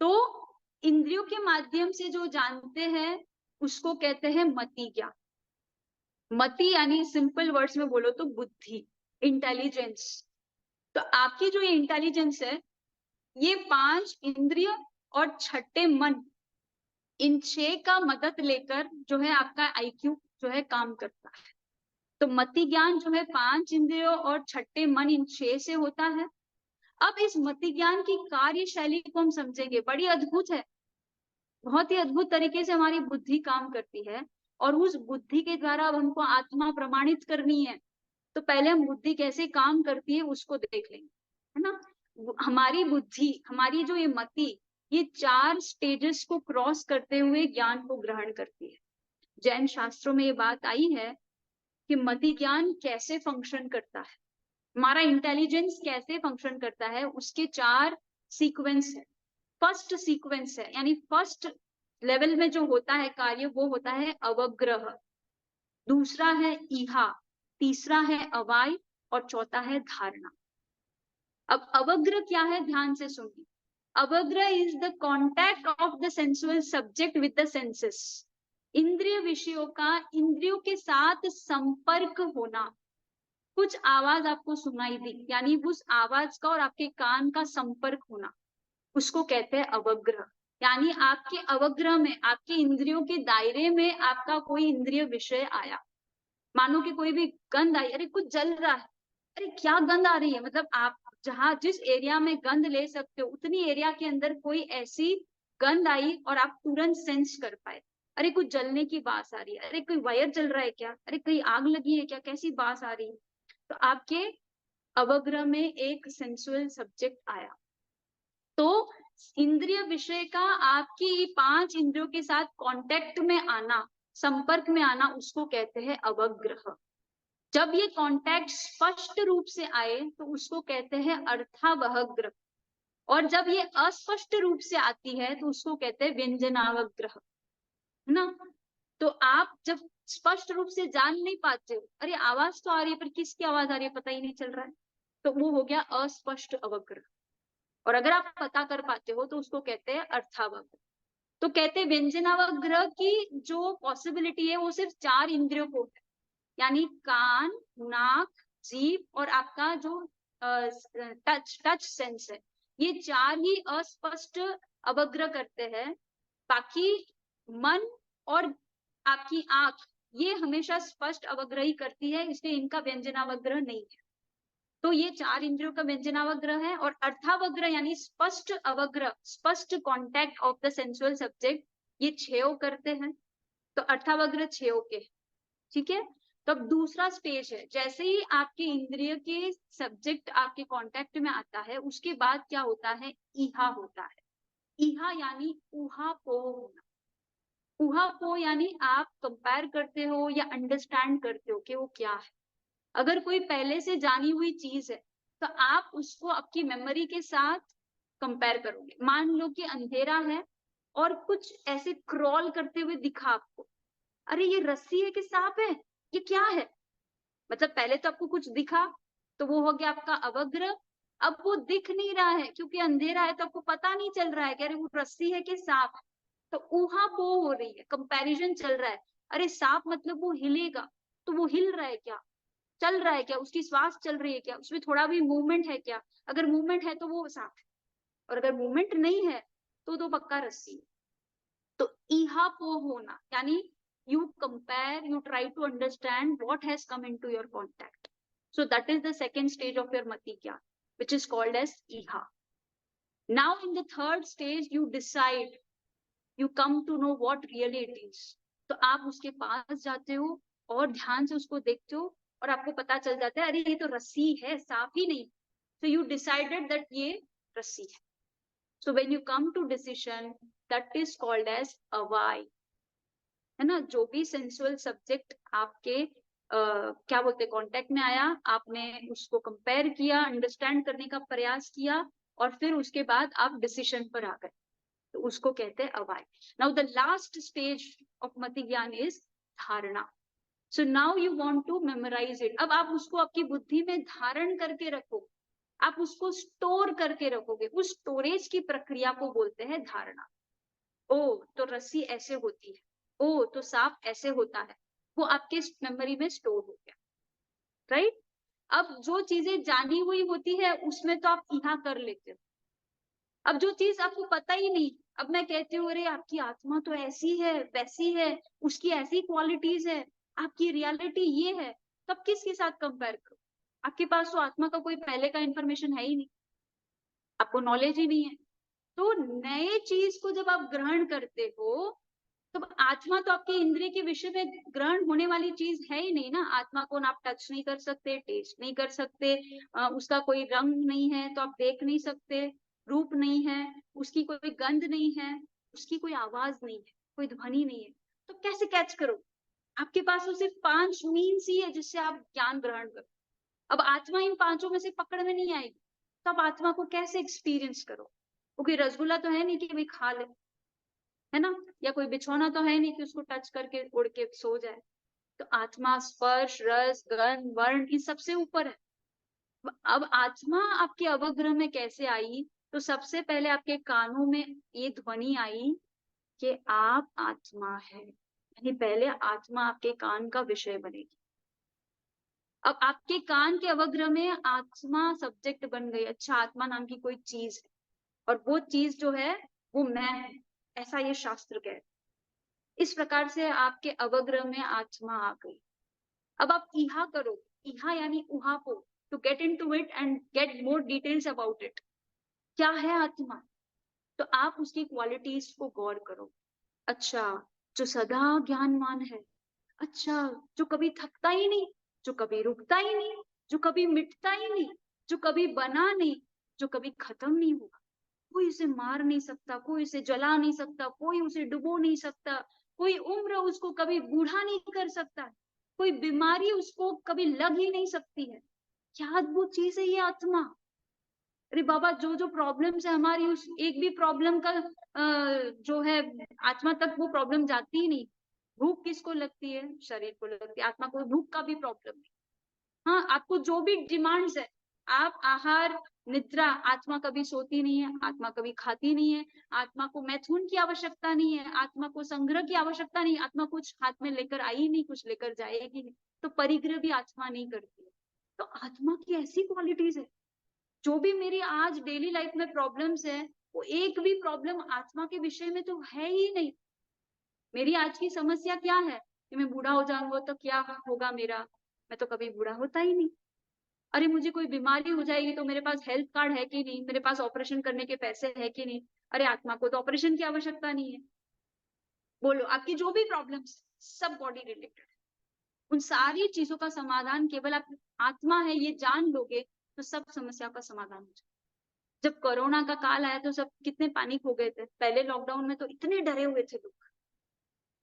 तो इंद्रियों के माध्यम से जो जानते हैं उसको कहते हैं मति ज्ञान। मति यानी सिंपल वर्ड्स में बोलो तो बुद्धि, इंटेलिजेंस। तो आपकी जो ये इंटेलिजेंस है, ये 5 इंद्रिय और छठे मन, इन 6 का मदद लेकर जो है आपका आईक्यू जो है काम करता है। तो मति ज्ञान जो है 5 इंद्रियों और छठे मन, इन 6 से होता है। अब इस मति ज्ञान की कार्यशैली को हम समझेंगे, बड़ी अद्भुत है, बहुत ही अद्भुत तरीके से हमारी बुद्धि काम करती है, और उस बुद्धि के द्वारा अब हमको आत्मा प्रमाणित करनी है। तो पहले हम बुद्धि कैसे काम करती है उसको देख लेंगे, है ना? हमारी बुद्धि, हमारी जो ये मति, ये 4 स्टेजेस को क्रॉस करते हुए ज्ञान को ग्रहण करती है। जैन शास्त्रों में ये बात आई है कि मति ज्ञान कैसे फंक्शन करता है, हमारा इंटेलिजेंस कैसे फंक्शन करता है, उसके 4 सीक्वेंस है। फर्स्ट सीक्वेंस है, यानी फर्स्ट लेवल में जो होता है कार्य, वो होता है अवग्रह, दूसरा है ईहा, तीसरा है अवाय, और चौथा है धारणा। अब अवग्रह क्या है, ध्यान से सुनिए। Avagraha is the contact of the sensual subject with the senses. इंद्रिय विषयों का इंद्रियों के साथ संपर्क होना। कुछ आवाज आपको सुनाई दी, यानी उस आवाज का और आपके कान का संपर्क होना, उसको कहते हैं अवग्रह। यानी आपके अवग्रह में, आपके इंद्रियों के दायरे में आपका कोई इंद्रिय विषय आया, मानो कि कोई भी गंध आई, अरे कुछ जल रहा है, अरे क्या गंध आ रही है, मतलब आप जहां जिस एरिया में गंध ले सकते हो उतनी एरिया के अंदर कोई ऐसी गंध आई और आप तुरंत सेंस कर पाए, अरे कुछ जलने की बात आ रही है, अरे कोई वायर जल रहा है क्या, अरे कहीं आग लगी है क्या, कैसी बात आ रही है। तो आपके अवग्रह में एक सेंसुअल सब्जेक्ट आया। तो इंद्रिय विषय का आपकी 5 इंद्रियों के साथ कांटेक्ट में आना, संपर्क में आना, उसको कहते हैं अवग्रह। जब ये कांटेक्ट स्पष्ट रूप से आए तो उसको कहते हैं अर्थावग्रह, और जब ये अस्पष्ट रूप से आती है तो उसको कहते हैं व्यंजनावग्रह, है ना? तो आप जब स्पष्ट रूप से जान नहीं पाते हो, अरे आवाज तो आ रही है पर किसकी आवाज आ रही है पता ही नहीं चल रहा है, तो वो हो गया अस्पष्ट अवग्रह। और अगर आप पता कर पाते हो तो उसको कहते हैं अर्थावग्रह। तो कहते हैं व्यंजनावग्रह की जो पॉसिबिलिटी है वो सिर्फ 4 इंद्रियों को है, यानी कान, नाक, जीभ और आपका जो टच सेंस है, ये 4 ही अस्पष्ट अवग्रह करते हैं। बाकी मन और आपकी आंख, ये हमेशा स्पष्ट अवग्रह ही करती है, इसलिए इनका व्यंजनावग्रह नहीं है। तो ये 4 इंद्रियों का व्यंजनावग्रह है। और अर्थावग्रह यानी स्पष्ट अवग्रह, स्पष्ट contact of the sensual subject, ये 6 करते हैं। तो अर्थावग्रह 6 के, ठीक है। तो अब दूसरा स्टेज है, जैसे ही आपके इंद्रिय के सब्जेक्ट आपके कांटेक्ट में आता है, उसके बाद क्या होता है, ईहा होता है। ईहा यानी ऊहा पो होना। ऊहा पो यानी आप कंपेयर करते हो या अंडरस्टैंड करते हो कि वो क्या है। अगर कोई पहले से जानी हुई चीज है तो आप उसको आपकी मेमोरी के साथ कंपेयर करोगे। मान लो कि अंधेरा है और कुछ ऐसे क्रॉल करते हुए दिखा आपको, अरे ये रस्सी है कि सांप है, ये क्या है, मतलब पहले तो आपको कुछ दिखा, तो वो हो गया आपका अवग्रह। अब वो दिख नहीं रहा है क्योंकि अंधेरा है, तो आपको पता नहीं चल रहा है कि अरे वो रस्सी है कि सांप है, तो ऊहा पो हो रही है, कंपैरिजन चल रहा है। अरे सांप मतलब वो हिलेगा, तो वो हिल रहा है क्या, चल रहा है क्या, उसकी श्वास चल रही है क्या, उसमें थोड़ा भी मूवमेंट है क्या, अगर मूवमेंट है तो वो सांप है, और अगर मूवमेंट नहीं है तो पक्का रस्सी है। तो ईहा पो होना यानी you compare, you try to understand what has come into your contact. So that is the second stage of your mati gyan, which is called as iha. Now in the third stage you decide, you come to know what really it is. तो आप उसके पास जाते हो और ध्यान से उसको देखते हो और आपको पता चल जाता है, अरे ये तो रस्सी है, सांप ही नहीं। So you decided that ये रस्सी है. So when you come to decision, that is called as avai. है ना? जो भी सेंसुअल सब्जेक्ट आपके क्या बोलते कांटेक्ट में आया, आपने उसको कंपेयर किया, अंडरस्टैंड करने का प्रयास किया, और फिर उसके बाद आप डिसीजन पर आ गए, तो उसको कहते हैं अवाय। Now the last stage of mati gyan is dharana. So now you want to memorize it. अब आप उसको आपकी बुद्धि में धारण करके रखो, आप उसको स्टोर करके रखोगे। उस स्टोरेज की प्रक्रिया को बोलते हैं धारणा। ओ तो रस्सी ऐसे होती है, ओ तो सांप ऐसे होता है, वो आपके मेमोरी में स्टोर हो गया, राइट। अब जो चीजें जानी हुई होती है उसमें तो आप इहा कर लेते हो। अब जो चीज आपको पता ही नहीं, अब मैं कहती हूँ अरे आपकी आत्मा तो ऐसी है वैसी है, उसकी ऐसी क्वालिटीज है, आपकी रियलिटी ये है, तब किसके साथ कंपेयर करो? आपके पास तो आत्मा का कोई पहले का इंफॉर्मेशन है ही नहीं, आपको नॉलेज ही नहीं है। तो नए चीज को जब आप ग्रहण करते हो, तो आत्मा तो आपके इंद्रिय के विषय में ग्रहण होने वाली चीज है ही नहीं ना। आत्मा को ना आप टच नहीं कर सकते, टेस्ट नहीं कर सकते, उसका कोई रंग नहीं है तो आप देख नहीं सकते, रूप नहीं है, उसकी कोई गंध नहीं है, उसकी कोई आवाज नहीं है, कोई ध्वनि नहीं है, तो कैसे कैच करो? आपके पास तो सिर्फ 5 मीन्स ही है जिससे आप ज्ञान ग्रहण करो। अब आत्मा इन पांचों में से पकड़ में नहीं आएगी, तो आप आत्मा को कैसे एक्सपीरियंस करो? क्योंकि रसगुल्ला तो है नहीं कि भाई खा ले, है ना, या कोई बिछौना तो है नहीं कि उसको टच करके उड़ के सो जाए। तो आत्मा स्पर्श रस गंध वर्ण इन सबसे ऊपर है। अब आत्मा आपके अवग्रह में कैसे आई? तो सबसे पहले आपके कानों में ये ध्वनि आई कि आप आत्मा है, यानी पहले आत्मा आपके कान का विषय बनेगी। अब आपके कान के अवग्रह में आत्मा सब्जेक्ट बन गई। अच्छा, आत्मा नाम की कोई चीज है और वो चीज जो है वो मैं हूं, ऐसा ये शास्त्र कहता है। इस प्रकार से आपके अवग्रह में आत्मा आ गई। अब आप इहा करो, इहा यानी उहापो, to get into it and get more details about it. क्या है आत्मा? तो आप उसकी क्वालिटीज को गौर करो। अच्छा, जो सदा ज्ञानवान है, अच्छा, जो कभी थकता ही नहीं, जो कभी रुकता ही नहीं, जो कभी मिटता ही नहीं, जो कभी बना नहीं, जो कभी खत्म नहीं होगा। कोई उसे मार नहीं सकता, कोई उसे जला नहीं सकता, कोई उसे डुबो नहीं सकता, कोई उम्र उसको कभी बूढ़ा नहीं कर सकता, कोई बीमारी उसको कभी लग ही नहीं सकती है। क्या अद्भुत चीज है ये आत्मा। अरे बाबा, जो जो प्रॉब्लम्स है हमारी, उस एक भी प्रॉब्लम का जो है आत्मा तक वो प्रॉब्लम जाती ही नहीं। भूख किसको लगती है? शरीर को लगती है। आत्मा को भूख का भी प्रॉब्लम नहीं। हाँ, आपको जो भी डिमांड्स है, आप आहार निद्रा, आत्मा कभी सोती नहीं है, आत्मा कभी खाती नहीं है, आत्मा को मैथुन की आवश्यकता नहीं है, आत्मा को संग्रह की आवश्यकता नहीं, आत्मा कुछ हाथ में लेकर आई नहीं, कुछ लेकर जाएगी नहीं, तो परिग्रह भी आत्मा नहीं करती है। तो आत्मा की ऐसी क्वालिटीज है। जो भी मेरी आज डेली लाइफ में प्रॉब्लम्स है, वो एक भी प्रॉब्लम आत्मा के विषय में तो है ही नहीं। मेरी आज की समस्या क्या है कि मैं बूढ़ा हो जाऊंगा तो क्या होगा मेरा? मैं तो कभी बूढ़ा होता ही नहीं। अरे मुझे कोई बीमारी हो जाएगी तो मेरे पास हेल्थ कार्ड है कि नहीं, मेरे पास ऑपरेशन करने के पैसे है कि नहीं? अरे आत्मा को तो ऑपरेशन की आवश्यकता नहीं है। बोलो, आपकी जो भी प्रॉब्लम्स सब बॉडी रिलेटेड, उन सारी चीजों का समाधान केवल आप आत्मा है ये जान लोगे तो सब समस्या का समाधान हो जाए। जब कोरोना का काल आया तो सब कितने पैनिक हो गए थे। पहले लॉकडाउन में तो इतने डरे हुए थे लोग।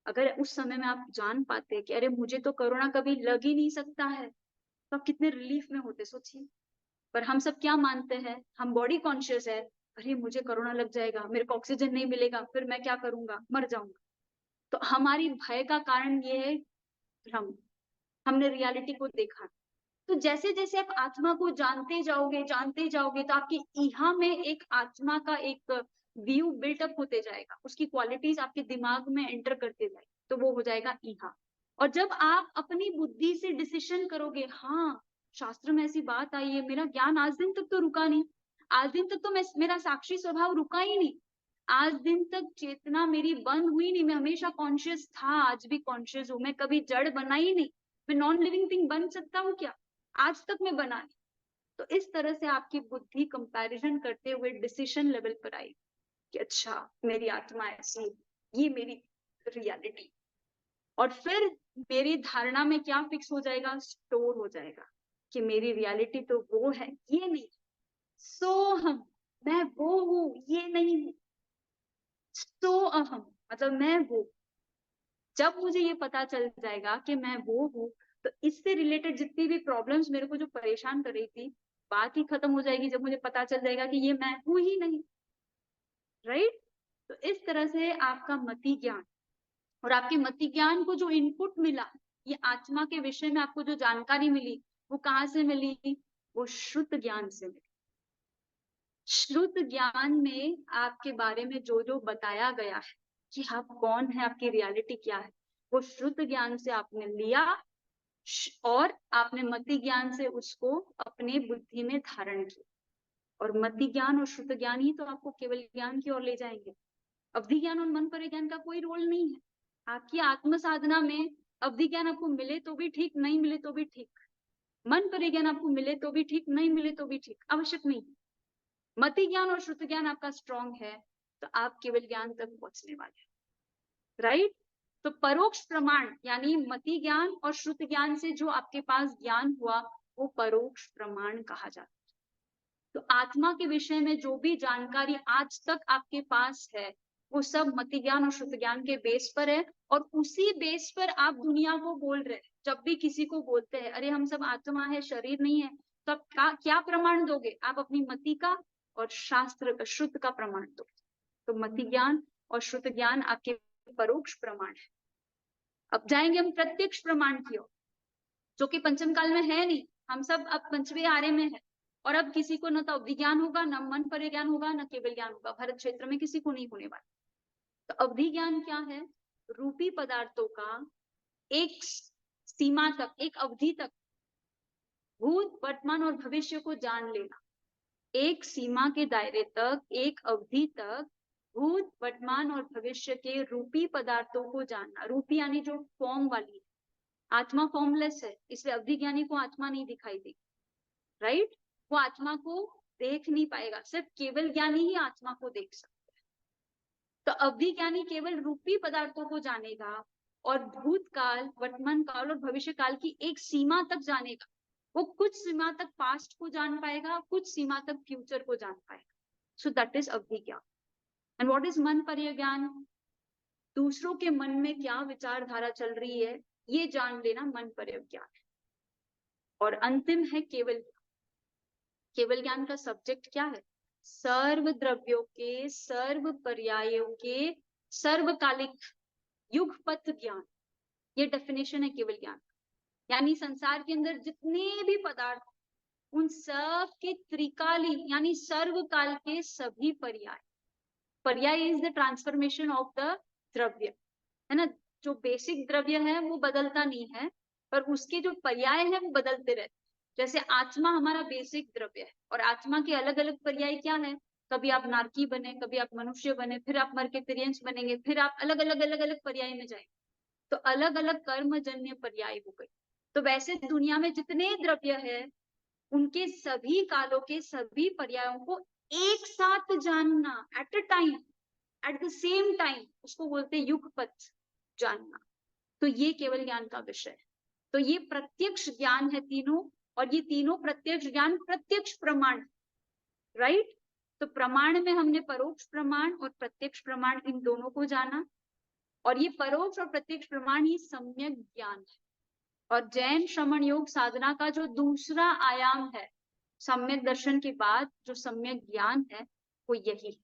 अगर उस समय में आप जान पाते कि अरे मुझे तो कोरोना कभी लग ही नहीं सकता है, तो आप कितने रिलीफ में होते, सोचिए। पर हम सब क्या मानते हैं? हम बॉडी कॉन्शियस है। अरे मुझे कोरोना लग जाएगा, मेरे को ऑक्सीजन नहीं मिलेगा, फिर मैं क्या करूंगा, मर जाऊंगा। तो हमारी भय का कारण ये है भ्रम। हमने रियलिटी को देखा। तो जैसे जैसे आप आत्मा को जानते जाओगे तो आपकी इहा में एक आत्मा का एक व्यू बिल्टअप होते जाएगा, उसकी क्वालिटीज आपके दिमाग में एंटर करते जाएगी, तो वो हो जाएगा इहा। और जब आप अपनी बुद्धि से डिसीजन करोगे, हाँ शास्त्र में ऐसी बात आई है, मेरा ज्ञान आज दिन तक तो रुका नहीं, आज दिन तक तो मेरा साक्षी स्वभाव रुका ही नहीं, आज दिन तक चेतना मेरी बंद हुई नहीं, मैं हमेशा कॉन्शियस था, आज भी कॉन्शियस हूं, मैं कभी जड़ बना ही नहीं, मैं नॉन लिविंग थिंग बन सकता हूँ क्या? आज तक मैं बना नहीं। तो इस तरह से आपकी बुद्धि कंपैरिजन करते हुए डिसीजन लेवल पर आई कि अच्छा मेरी आत्मा ऐसी, ये मेरी रियलिटी। और फिर मेरी धारणा में क्या फिक्स हो जाएगा? स्टोर हो जाएगा कि मेरी रियलिटी तो वो है, ये नहीं। सो हम, मैं वो हूँ, ये नहीं हूँ। सो अहम मतलब मैं वो। जब मुझे ये पता चल जाएगा कि मैं वो हूँ, तो इससे रिलेटेड जितनी भी प्रॉब्लम्स मेरे को जो परेशान कर रही थी, बात ही खत्म हो जाएगी जब मुझे पता चल जाएगा कि ये मैं हूं ही नहीं, राइट। तो इस तरह से आपका मति ज्ञान और आपके मति ज्ञान को जो इनपुट मिला, ये आत्मा के विषय में आपको जो जानकारी मिली, वो कहाँ से मिली? वो श्रुत ज्ञान से मिली। श्रुत ज्ञान में आपके बारे में जो जो बताया गया है कि आप कौन है, आपकी रियलिटी क्या है, वो श्रुत ज्ञान से आपने लिया और आपने मति ज्ञान से उसको अपने बुद्धि में धारण किया। और मति ज्ञान और श्रुत ज्ञान ही तो आपको केवल ज्ञान की ओर ले जाएंगे। अवधि ज्ञान और मन पर ज्ञान का कोई रोल नहीं है। आपकी आत्म साधना में अवधि ज्ञान आपको मिले तो भी ठीक, नहीं मिले तो भी ठीक, मन पर ज्ञान आपको मिले तो भी ठीक, नहीं मिले तो भी ठीक, आवश्यक नहीं। मति ज्ञान और श्रुत ज्ञान आपका स्ट्रॉन्ग है तो आप केवल ज्ञान तक पहुंचने वाले हैं, राइट। तो परोक्ष प्रमाण यानी मति ज्ञान और श्रुत ज्ञान से जो आपके पास ज्ञान हुआ वो परोक्ष प्रमाण कहा जाता है। तो आत्मा के विषय में जो भी जानकारी आज तक आपके पास है वो सब मति ज्ञान और श्रुत ज्ञान के बेस पर है, और उसी बेस पर आप दुनिया को बोल रहे हैं। जब भी किसी को बोलते हैं अरे हम सब आत्मा है, शरीर नहीं है, तो आप क्या प्रमाण दोगे? आप अपनी मति का और शास्त्र का, श्रुत का प्रमाण दोगे। तो मति ज्ञान और श्रुत ज्ञान आपके परोक्ष प्रमाण है। अब जाएंगे हम प्रत्यक्ष प्रमाण की ओर, जो कि पंचम काल में है नहीं। हम सब अब पंचवें आर्य में है, और अब किसी को न तो अवधि ज्ञान होगा, न मन पर ज्ञान होगा, न केवल ज्ञान होगा। भरत क्षेत्र में किसी को नहीं होने वाला। तो अवधि ज्ञान क्या है? रूपी पदार्थों का एक सीमा तक, एक अवधि तक भूत, वर्तमान और भविष्य को जान लेना। एक सीमा के दायरे तक, एक अवधि तक भूत, वर्तमान और भविष्य के रूपी पदार्थों को जानना। रूपी यानी जो फॉर्म वाली है। आत्मा फॉर्मलेस है, इसलिए अवधि ज्ञानी को आत्मा नहीं दिखाई देगी, राइट। वो आत्मा को देख नहीं पाएगा, सिर्फ केवल ज्ञानी ही आत्मा को देख सकता है। तो अवधि ज्ञानी केवल रूपी पदार्थों को जानेगा और भूतकाल, वर्तमान काल और भविष्य काल की एक सीमा तक जानेगा। वो कुछ सीमा तक पास्ट को जान पाएगा, कुछ सीमा तक फ्यूचर को जान पाएगा। सो दैट इज अवधि ज्ञान। एंड व्हाट इज मन पर ज्ञान? दूसरों के मन में क्या विचारधारा चल रही है ये जान लेना मन पर ज्ञान है। और अंतिम है केवल ज्ञान। केवल ज्ञान का सब्जेक्ट क्या है? सर्व द्रव्यों के, सर्व पर्यायों के सर्वकालिक युगपथ ज्ञान। ये डेफिनेशन है केवल ज्ञान। यानी संसार के अंदर जितने भी पदार्थ, उन सब के त्रिकालीन यानी सर्वकाल के सभी पर्याय। पर्याय is the transformation of the द्रव्य, है ना। जो बेसिक द्रव्य है वो बदलता नहीं है, पर उसके जो पर्याय है वो बदलते रहते। जैसे आत्मा हमारा बेसिक द्रव्य है, और आत्मा के अलग अलग पर्याय क्या है? कभी आप नारकी बने, कभी आप मनुष्य बने, फिर आप मर्केटेरियंस बनेंगे, फिर आप अलग अलग पर्याय में जाएंगे। तो अलग अलग कर्मजन्य पर्याय हो गए। तो वैसे दुनिया में जितने द्रव्य है उनके सभी कालों के सभी पर्यायों को एक साथ जानना, at a time, at the same time, उसको बोलते हैं युगपथ जानना। तो ये केवल ज्ञान का विषय है। तो ये प्रत्यक्ष ज्ञान है तीनों, और ये तीनों प्रत्यक्ष ज्ञान प्रत्यक्ष प्रमाण, राइट। तो प्रमाण में हमने परोक्ष प्रमाण और प्रत्यक्ष प्रमाण इन दोनों को जाना, और ये परोक्ष और प्रत्यक्ष प्रमाण ही सम्यक ज्ञान है। और जैन श्रमण योग साधना का जो दूसरा आयाम है सम्यक दर्शन के बाद, जो सम्यक ज्ञान है वो यही है।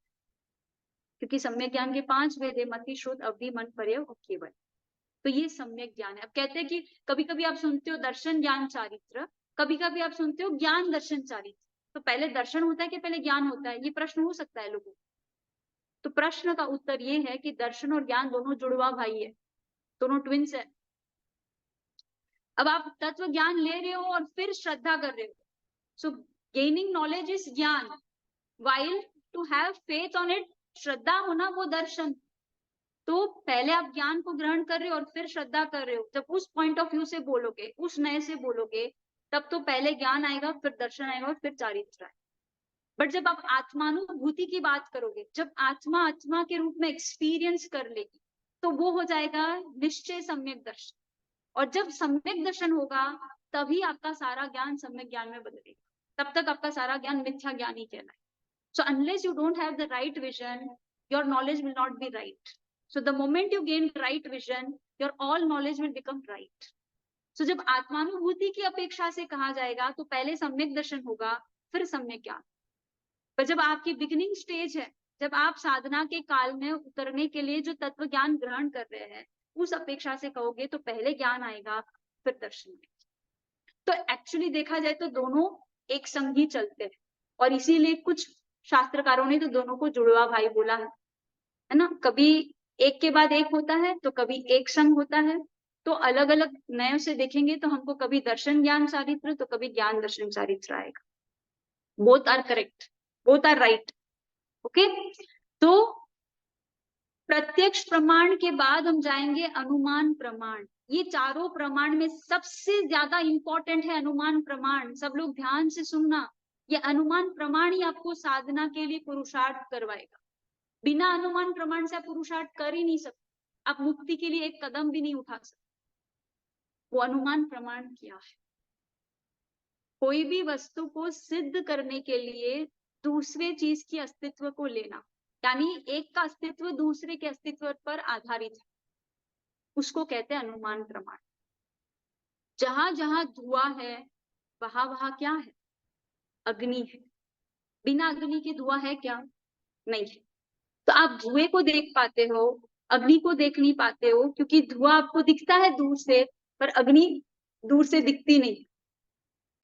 क्योंकि सम्यक ज्ञान के 5 वेद है, मति, श्रुत, अवधि, मन, पर्य और केवल। तो ये सम्यक ज्ञान है। अब कहते हैं कि कभी कभी आप सुनते हो दर्शन ज्ञान चारित्र, कभी कभी आप सुनते हो ज्ञान दर्शन चारित्र। तो पहले दर्शन होता है कि पहले ज्ञान होता है? ये प्रश्न हो सकता है लोगों को। तो प्रश्न का उत्तर ये है कि दर्शन और ज्ञान दोनों जुड़वा भाई है, दोनों ट्विंस है। अब आप तत्व ज्ञान ले रहे हो और फिर श्रद्धा कर रहे हो। सो गेनिंग नॉलेज इज ज्ञान, while to have faith on it, श्रद्धा होना वो दर्शन। तो पहले आप ज्ञान को ग्रहण कर रहे हो और फिर श्रद्धा कर रहे हो। जब उस पॉइंट ऑफ व्यू से बोलोगे, उस नए से बोलोगे, तब तो पहले ज्ञान आएगा, फिर दर्शन आएगा और फिर चारित्र आएगा। बट जब आप आत्मानुभूति की बात करोगे, जब आत्मा आत्मा के रूप में एक्सपीरियंस कर लेगी, तो वो हो जाएगा निश्चय सम्यक दर्शन। और जब सम्यक दर्शन होगा तभी आपका सारा ज्ञान सम्यक ज्ञान में बदलेगा। तब तक आपका सारा ज्ञान मिथ्या ज्ञान ही कहना है। So unless you don't have the right vision, your knowledge will not be right. So the moment you gain right vision, your all knowledge will become right. So जब आत्मानुभूति की अपेक्षा से कहा जाएगा तो पहले सम्यक दर्शन होगा, फिर सम्यक ज्ञान। पर जब आपकी बिगिनिंग स्टेज है, जब आप साधना के काल में उतरने के लिए जो तत्व ज्ञान ग्रहण कर रहे हैं, उस अपेक्षा से कहोगे तो पहले ज्ञान आएगा फिर दर्शन आएगा। तो एक्चुअली देखा जाए तो दोनों एक संग ही चलते हैं, और इसीलिए कुछ शास्त्रकारों ने तो दोनों को जुड़वा भाई बोला है ना। कभी एक के बाद एक होता है तो कभी एक संग होता है। तो अलग अलग नए से देखेंगे तो हमको कभी दर्शन ज्ञान चारित्र तो कभी ज्ञान दर्शन चारित्र आएगा। Both are correct, both are right. Okay, तो प्रत्यक्ष प्रमाण के बाद हम जाएंगे अनुमान प्रमाण। ये चारों प्रमाण में सबसे ज्यादा इंपॉर्टेंट है अनुमान प्रमाण। सब लोग ध्यान से सुनना, ये अनुमान प्रमाण ही आपको साधना के लिए पुरुषार्थ करवाएगा। बिना अनुमान प्रमाण से आप पुरुषार्थ कर ही नहीं सकते, आप मुक्ति के लिए एक कदम भी नहीं उठा सकते। वो अनुमान प्रमाण क्या है? कोई भी वस्तु को सिद्ध करने के लिए दूसरे चीज की अस्तित्व को लेना, यानी एक का अस्तित्व दूसरे के अस्तित्व पर आधारित है, उसको कहते हैं अनुमान प्रमाण। जहां जहां धुआं है वहां वहां क्या है? अग्नि है। बिना अग्नि के धुआं है क्या? नहीं है। तो आप धुएं को देख पाते हो, अग्नि को देख नहीं पाते हो, क्योंकि धुआं आपको दिखता है दूर से, पर अग्नि दूर से दिखती नहीं।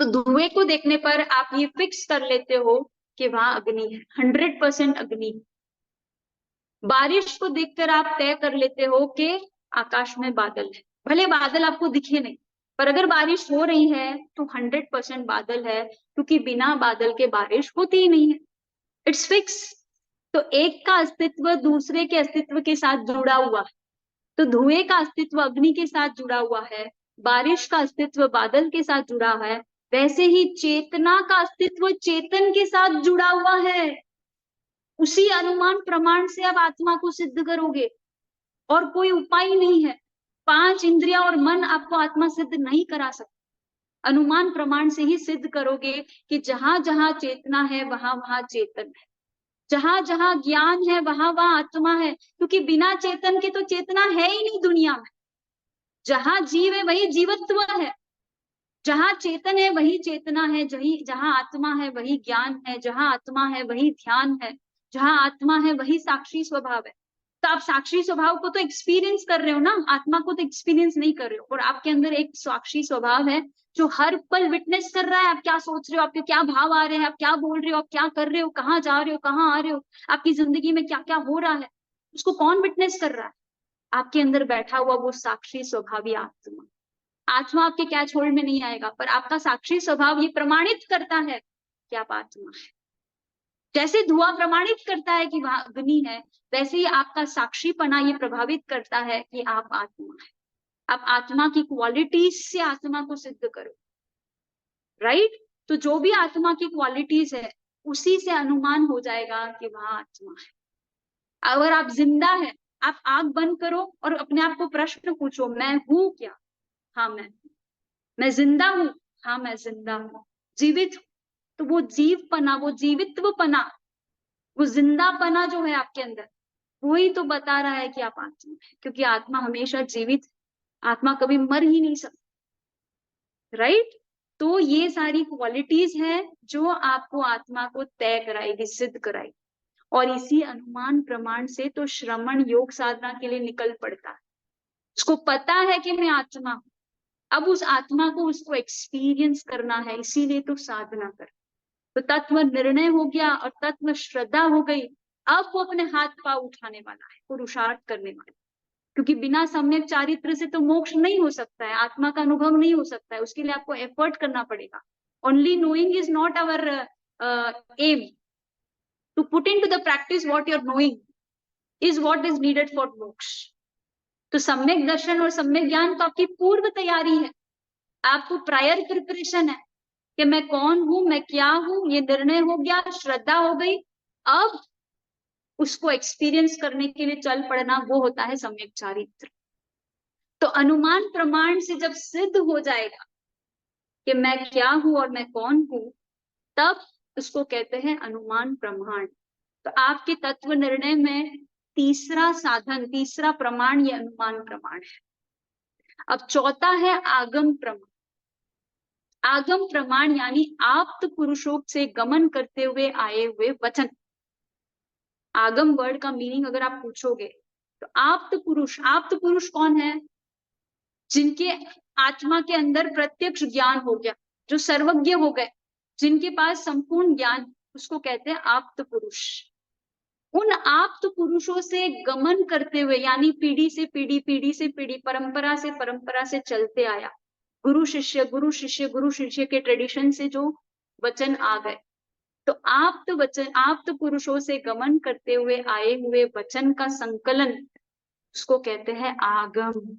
तो धुएं को देखने पर आप ये फिक्स कर लेते हो कि वहां अग्नि है, 100% अग्नि। बारिश को देखकर आप तय कर लेते हो कि आकाश में बादल है, भले बादल आपको दिखे नहीं, पर अगर बारिश हो रही है तो 100% बादल है, क्योंकि बिना बादल के बारिश होती ही नहीं है। It's fix. तो एक का अस्तित्व दूसरे के अस्तित्व के साथ जुड़ा हुआ है। तो धुएं का अस्तित्व अग्नि के साथ जुड़ा हुआ है, बारिश का अस्तित्व बादल के साथ जुड़ा है, वैसे ही चेतना का अस्तित्व चेतन के साथ जुड़ा हुआ है। उसी अनुमान प्रमाण से अब आत्मा को सिद्ध करोगे, और कोई उपाय नहीं है। 5 इंद्रियां और मन आपको आत्मा सिद्ध नहीं करा सकते। अनुमान प्रमाण से ही सिद्ध करोगे कि जहां जहां चेतना है वहां वहां चेतन है, जहां जहां ज्ञान है वहां वहां आत्मा है, क्योंकि बिना चेतन के तो चेतना है ही नहीं दुनिया में। जहां जीव है वही जीवत्व है, जहां चेतन है वही चेतना है, जहां आत्मा है वही ज्ञान है, जहां आत्मा है वही ध्यान है, जहां आत्मा है वही साक्षी स्वभाव है। तो आप साक्षी स्वभाव को तो एक्सपीरियंस कर रहे हो ना, आत्मा को तो एक्सपीरियंस नहीं कर रहे हो। और आपके अंदर एक साक्षी स्वभाव है जो हर पल विटनेस कर रहा है, आप क्या सोच रहे हो, आपके क्या भाव आ रहे हैं, आप क्या बोल रहे हो, आप क्या कर रहे हो, कहाँ जा रहे हो, कहाँ आ रहे हो, आपकी जिंदगी में क्या क्या हो रहा है, उसको कौन विटनेस कर रहा है? आपके अंदर बैठा हुआ वो साक्षी स्वभावी आत्मा। आत्मा आपके कैच होल्ड में नहीं आएगा, पर आपका साक्षी स्वभाव ये प्रमाणित करता है कि आप आत्मा है। जैसे धुआं प्रमाणित करता है कि वहां अग्नि है, वैसे ही आपका साक्षीपना ये प्रभावित करता है कि आप आत्मा है। आप आत्मा की क्वालिटीज से आत्मा को सिद्ध करो, राइट। तो जो भी आत्मा की क्वालिटीज है उसी से अनुमान हो जाएगा कि वहां आत्मा है। अगर आप जिंदा है, आप आंख बंद करो और अपने आप को प्रश्न पूछो, मैं हूं क्या? हाँ मैं जिंदा हूं। हाँ मैं जिंदा हूँ। जीवित हूं। तो वो जीवपना, वो जीवित्वपना, वो जिंदापना जो है आपके अंदर, वही तो बता रहा है कि आप आत्मा है, क्योंकि आत्मा हमेशा जीवित है, आत्मा कभी मर ही नहीं सकती, राइट। तो ये सारी क्वालिटीज है जो आपको आत्मा को तय कराएगी, सिद्ध कराएगी। और इसी अनुमान प्रमाण से तो श्रमण योग साधना के लिए निकल पड़ता है। उसको पता है कि मैं आत्मा हूं, अब उस आत्मा को उसको एक्सपीरियंस करना है, इसीलिए तो साधना कर। तो तत्व निर्णय हो गया और तत्व श्रद्धा हो गई। अब वो अपने हाथ पांव उठाने वाला है, पुरुषार्थ करने वाला है, क्योंकि बिना सम्यक चारित्र से तो मोक्ष नहीं हो सकता है, आत्मा का अनुभव नहीं हो सकता है। उसके लिए आपको एफर्ट करना पड़ेगा। Only knowing is not our aim. To put in to the practice what your knowing is what is needed for moksha. तो सम्यक दर्शन और सम्यक ज्ञान तो आपकी पूर्व तैयारी है, आपको प्रायर प्रिपरेशन है कि मैं कौन हूं, मैं क्या हूं, ये निर्णय हो गया, श्रद्धा हो गई। अब उसको एक्सपीरियंस करने के लिए चल पड़ना, वो होता है सम्यक चारित्र। तो अनुमान प्रमाण से जब सिद्ध हो जाएगा कि मैं क्या हूं और मैं कौन हूं, तब उसको कहते हैं अनुमान प्रमाण। तो आपके तत्व निर्णय में तीसरा साधन, तीसरा प्रमाण ये अनुमान प्रमाण है। अब चौथा है आगम प्रमाण। आगम प्रमाण यानी आप्त पुरुषों से गमन करते हुए आए हुए वचन। आगम वर्ड का मीनिंग अगर आप पूछोगे तो आप्त पुरुष कौन है? जिनके आत्मा के अंदर प्रत्यक्ष ज्ञान हो गया, जो सर्वज्ञ हो गए, जिनके पास संपूर्ण ज्ञान, उसको कहते हैं आप्त पुरुष। उन आप्त पुरुषों से गमन करते हुए यानी पीढ़ी से पीढ़ी, परंपरा से चलते आया, गुरु शिष्य के ट्रेडिशन से जो वचन आ गए, तो आप्त पुरुषों से गमन करते हुए आए हुए वचन का संकलन, उसको कहते हैं आगम।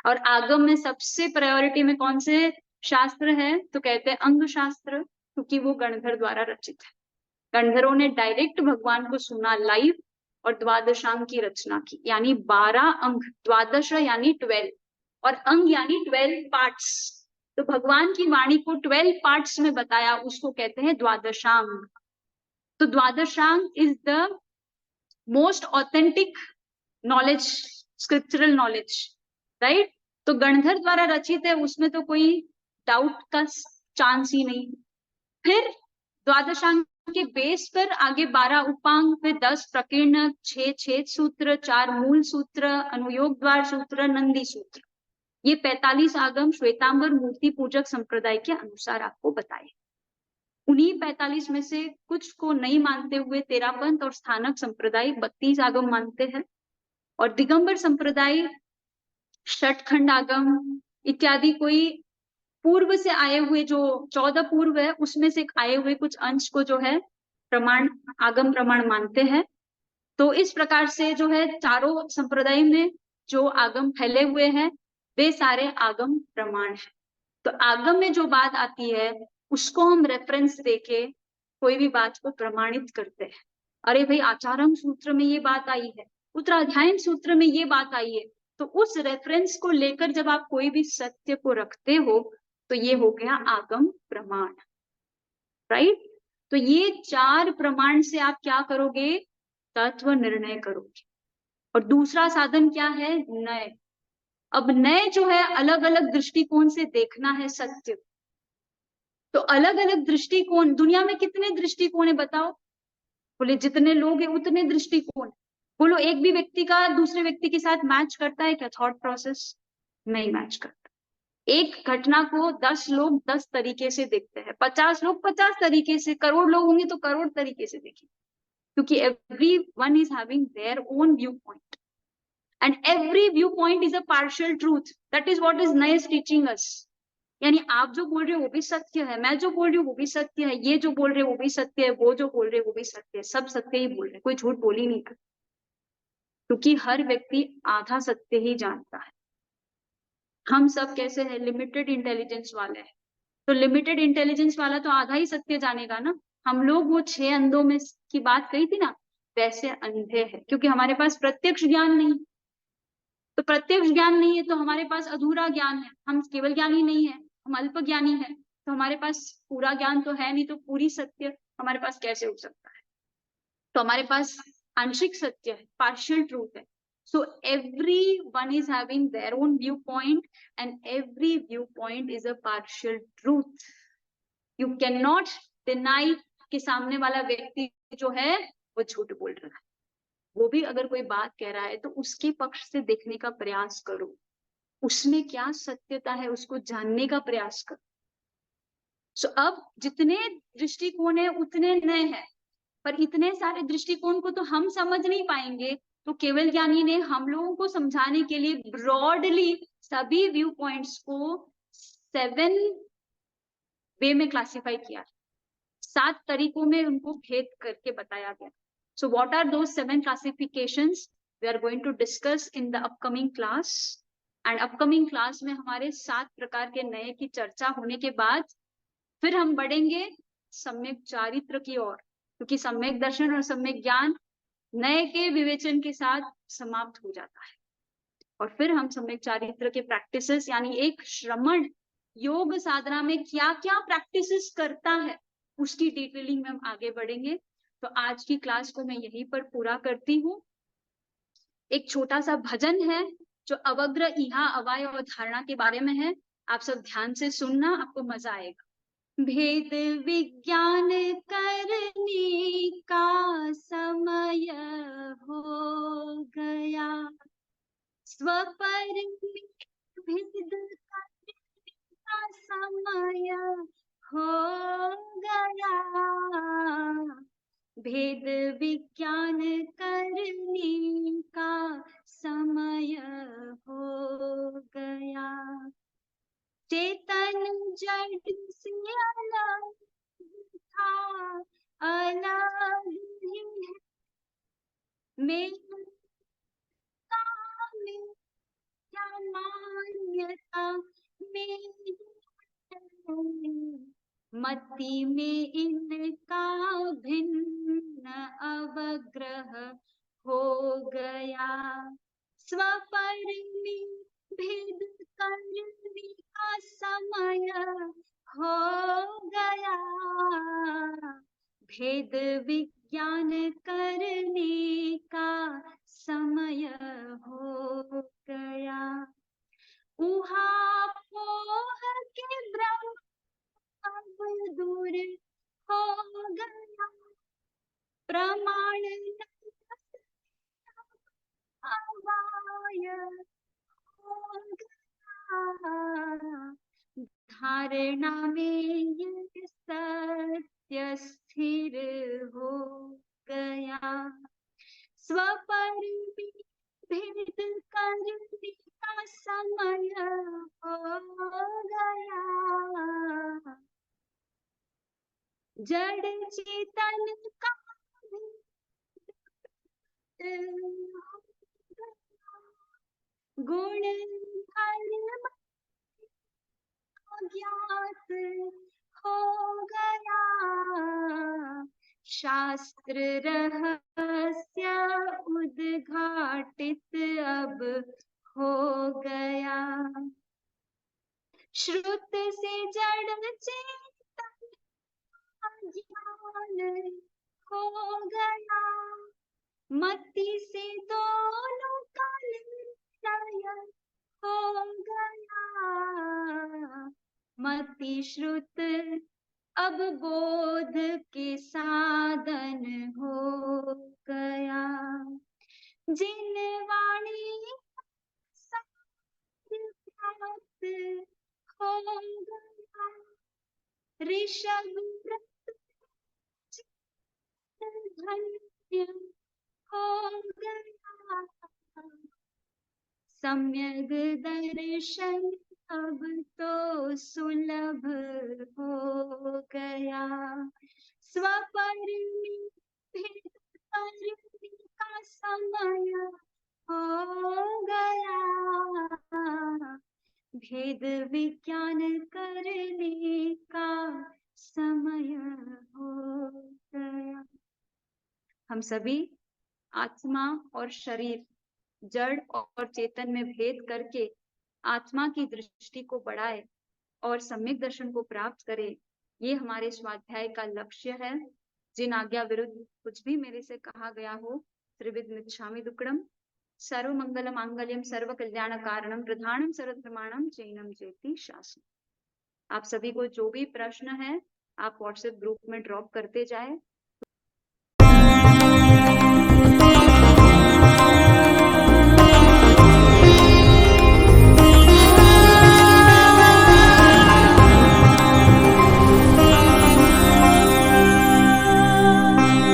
और आगम में सबसे प्रायोरिटी में कौन से शास्त्र है? तो कहते हैं अंग शास्त्र, क्योंकि वो गणधर द्वारा रचित है। गणधरों ने डायरेक्ट भगवान को सुना लाइव और द्वादशांग की रचना की, यानी 12 अंग, द्वादश यानी 12 और अंग यानी 12 पार्ट्स। तो भगवान की वाणी को 12 पार्ट्स में बताया, उसको कहते हैं द्वादशांग। तो dwadashang is the most authentic knowledge, scriptural knowledge, right? तो गणधर द्वारा रचित है, उसमें तो कोई डाउट का चांस ही नहीं। फिर द्वादशांग के बेस पर आगे 12 उपांग, फिर 10 प्रकीर्ण, 6 छेद सूत्र, 4 मूल सूत्र, अनुयोग द्वार सूत्र, नंदी सूत्र। ये 45 आगम श्वेतांबर मूर्ति पूजक संप्रदाय के अनुसार आपको बताए। उन्हीं 45 में से कुछ को नहीं मानते हुए तेरापंथ और स्थानक संप्रदाय 32 आगम मानते हैं, और दिगंबर संप्रदाय षटखंड आगम इत्यादि कोई पूर्व से आए हुए, जो 14 पूर्व है उसमें से आए हुए कुछ अंश को जो है प्रमाण, आगम प्रमाण मानते हैं। तो इस प्रकार से जो है चारों संप्रदाय में जो आगम फैले हुए हैं वे सारे आगम प्रमाण है। तो आगम में जो बात आती है उसको हम रेफरेंस देके कोई भी बात को प्रमाणित करते हैं। अरे भाई, आचारम सूत्र में ये बात आई है, उत्तराध्यायन सूत्र में ये बात आई है, तो उस रेफरेंस को लेकर जब आप कोई भी सत्य को रखते हो तो ये हो गया आगम प्रमाण, राइट? तो ये 4 प्रमाण से आप क्या करोगे? तत्व निर्णय करोगे। और दूसरा साधन क्या है? नय। अब नय जो है अलग अलग दृष्टिकोण से देखना है सत्य। तो अलग अलग दृष्टिकोण, दुनिया में कितने दृष्टिकोण है बताओ? बोले जितने लोग हैं उतने दृष्टिकोण। बोलो एक भी व्यक्ति का दूसरे व्यक्ति के साथ मैच करता है क्या थॉट प्रोसेस? नहीं मैच करता। एक घटना को 10 लोग 10 तरीके से देखते हैं, 50 लोग 50 तरीके से, करोड़ लोग होंगे तो करोड़ तरीके से देखेंगे, क्योंकि every one is having their own view point and every view point is a partial truth. That is what is nice teaching us. यानी आप जो बोल रहे हो वो भी सत्य है, मैं जो बोल रही हूँ वो भी सत्य है, ये जो बोल रहे वो भी सत्य है, वो जो बोल रहे वो भी सत्य है, सब सत्य ही बोल रहे, कोई झूठ बोल ही नहीं रहा, क्योंकि हर व्यक्ति आधा सत्य ही जानता है। हम सब कैसे हैं? लिमिटेड इंटेलिजेंस वाले हैं, तो लिमिटेड इंटेलिजेंस वाला तो आधा ही सत्य जानेगा ना। हम लोग वो 6 अंधों में की बात कही थी ना, वैसे अंधे हैं, क्योंकि हमारे पास प्रत्यक्ष ज्ञान नहीं। तो प्रत्यक्ष ज्ञान नहीं है तो हमारे पास अधूरा ज्ञान है, हम केवल ज्ञानी नहीं है, हम अल्प ज्ञानी है। तो हमारे पास पूरा ज्ञान तो है नहीं, तो पूरी सत्य हमारे पास कैसे हो सकता है? तो हमारे पास आंशिक सत्य है, पार्शियल ट्रूथ है। So everyone is having their own viewpoint and every viewpoint is a partial truth. You cannot deny कि सामने वाला व्यक्ति जो है वो झूठ बोल रहा है। वो भी अगर कोई बात कह रहा है तो उसके पक्ष से देखने का प्रयास करो, उसमें क्या सत्यता है उसको जानने का प्रयास करो। So अब जितने दृष्टिकोण है उतने नए हैं, पर इतने सारे दृष्टिकोण को तो हम समझ नहीं पाएंगे। तो केवल ज्ञानी ने हम लोगों को समझाने के लिए ब्रॉडली सभी व्यू पॉइंट्स को 7 वे में क्लासिफाई किया, 7 तरीकों में उनको भेद करके बताया गया। So what are those 7 classifications? We are going to discuss in the upcoming class. And upcoming class में हमारे 7 प्रकार के नए की चर्चा होने के बाद फिर हम बढ़ेंगे सम्यक चारित्र की ओर, क्योंकि सम्यक दर्शन और सम्यक ज्ञान नए के विवेचन के साथ समाप्त हो जाता है। और फिर हम सम्यक चारित्र के प्रैक्टिसेस, यानी एक श्रमण योग साधना में क्या क्या प्रैक्टिसेस करता है उसकी डिटेलिंग में हम आगे बढ़ेंगे। तो आज की क्लास को मैं यहीं पर पूरा करती हूँ। एक छोटा सा भजन है जो अवग्र इहा अवाय और धारणा के बारे में है। आप सब ध्यान से सुनना, आपको मजा आएगा। भेद विज्ञान करने का समय हो गया, स्वपर में भेद करने का समय हो गया, भेद विज्ञान करने का समय हो गया, चेतन जड़ से अलग था, अलग ही है, मेरा क्या मान्यता मेरी, मति में इनका भिन्न अवग्रह हो गया, स्वपर में भेद करने का समय हो गया, भेद विज्ञान करने का समय हो गया, ऊहापोह के ब्रह्म अब दूर हो गया, प्रमाण अवाय हो गया, धारणा में ये सत्य स्थिर हो गया, स्वपर में भेद करने का समय हो गया, जड़ चेतन का गुण धर्म ज्ञात हो गया, शास्त्र रहस्य उद्घाटित अब हो गया, श्रुत से जड़ चेतन ज्ञान हो गया, मति से दोनों का निर्णय हो गया, मति श्रुत अब बोध के साधन हो गया, जिन वाणी प्राप्त हो गया, ऋषभ धन्य हो गया, सम्यक दर्शन अब तो सुलभ हो गया, स्वपर में भेद करने का समय हो गया, भेद विज्ञान करने का समय हो गया। हम सभी आत्मा और शरीर, जड़ और चेतन में भेद करके आत्मा की दृष्टि को बढ़ाए और सम्यक दर्शन को प्राप्त करे, ये हमारे स्वाध्याय का लक्ष्य है। जिन आज्ञा विरुद्ध कुछ भी मेरे से कहा गया हो, त्रिविध मिच्छामि दुक्कडम, सर्व मंगल मांगल्यम सर्व कल्याण कारणम प्रधानम सर्वधर्माणाम जैनम जेति शासनम। आप सभी को जो भी प्रश्न है आप व्हाट्सएप ग्रुप में ड्रॉप करते जाए।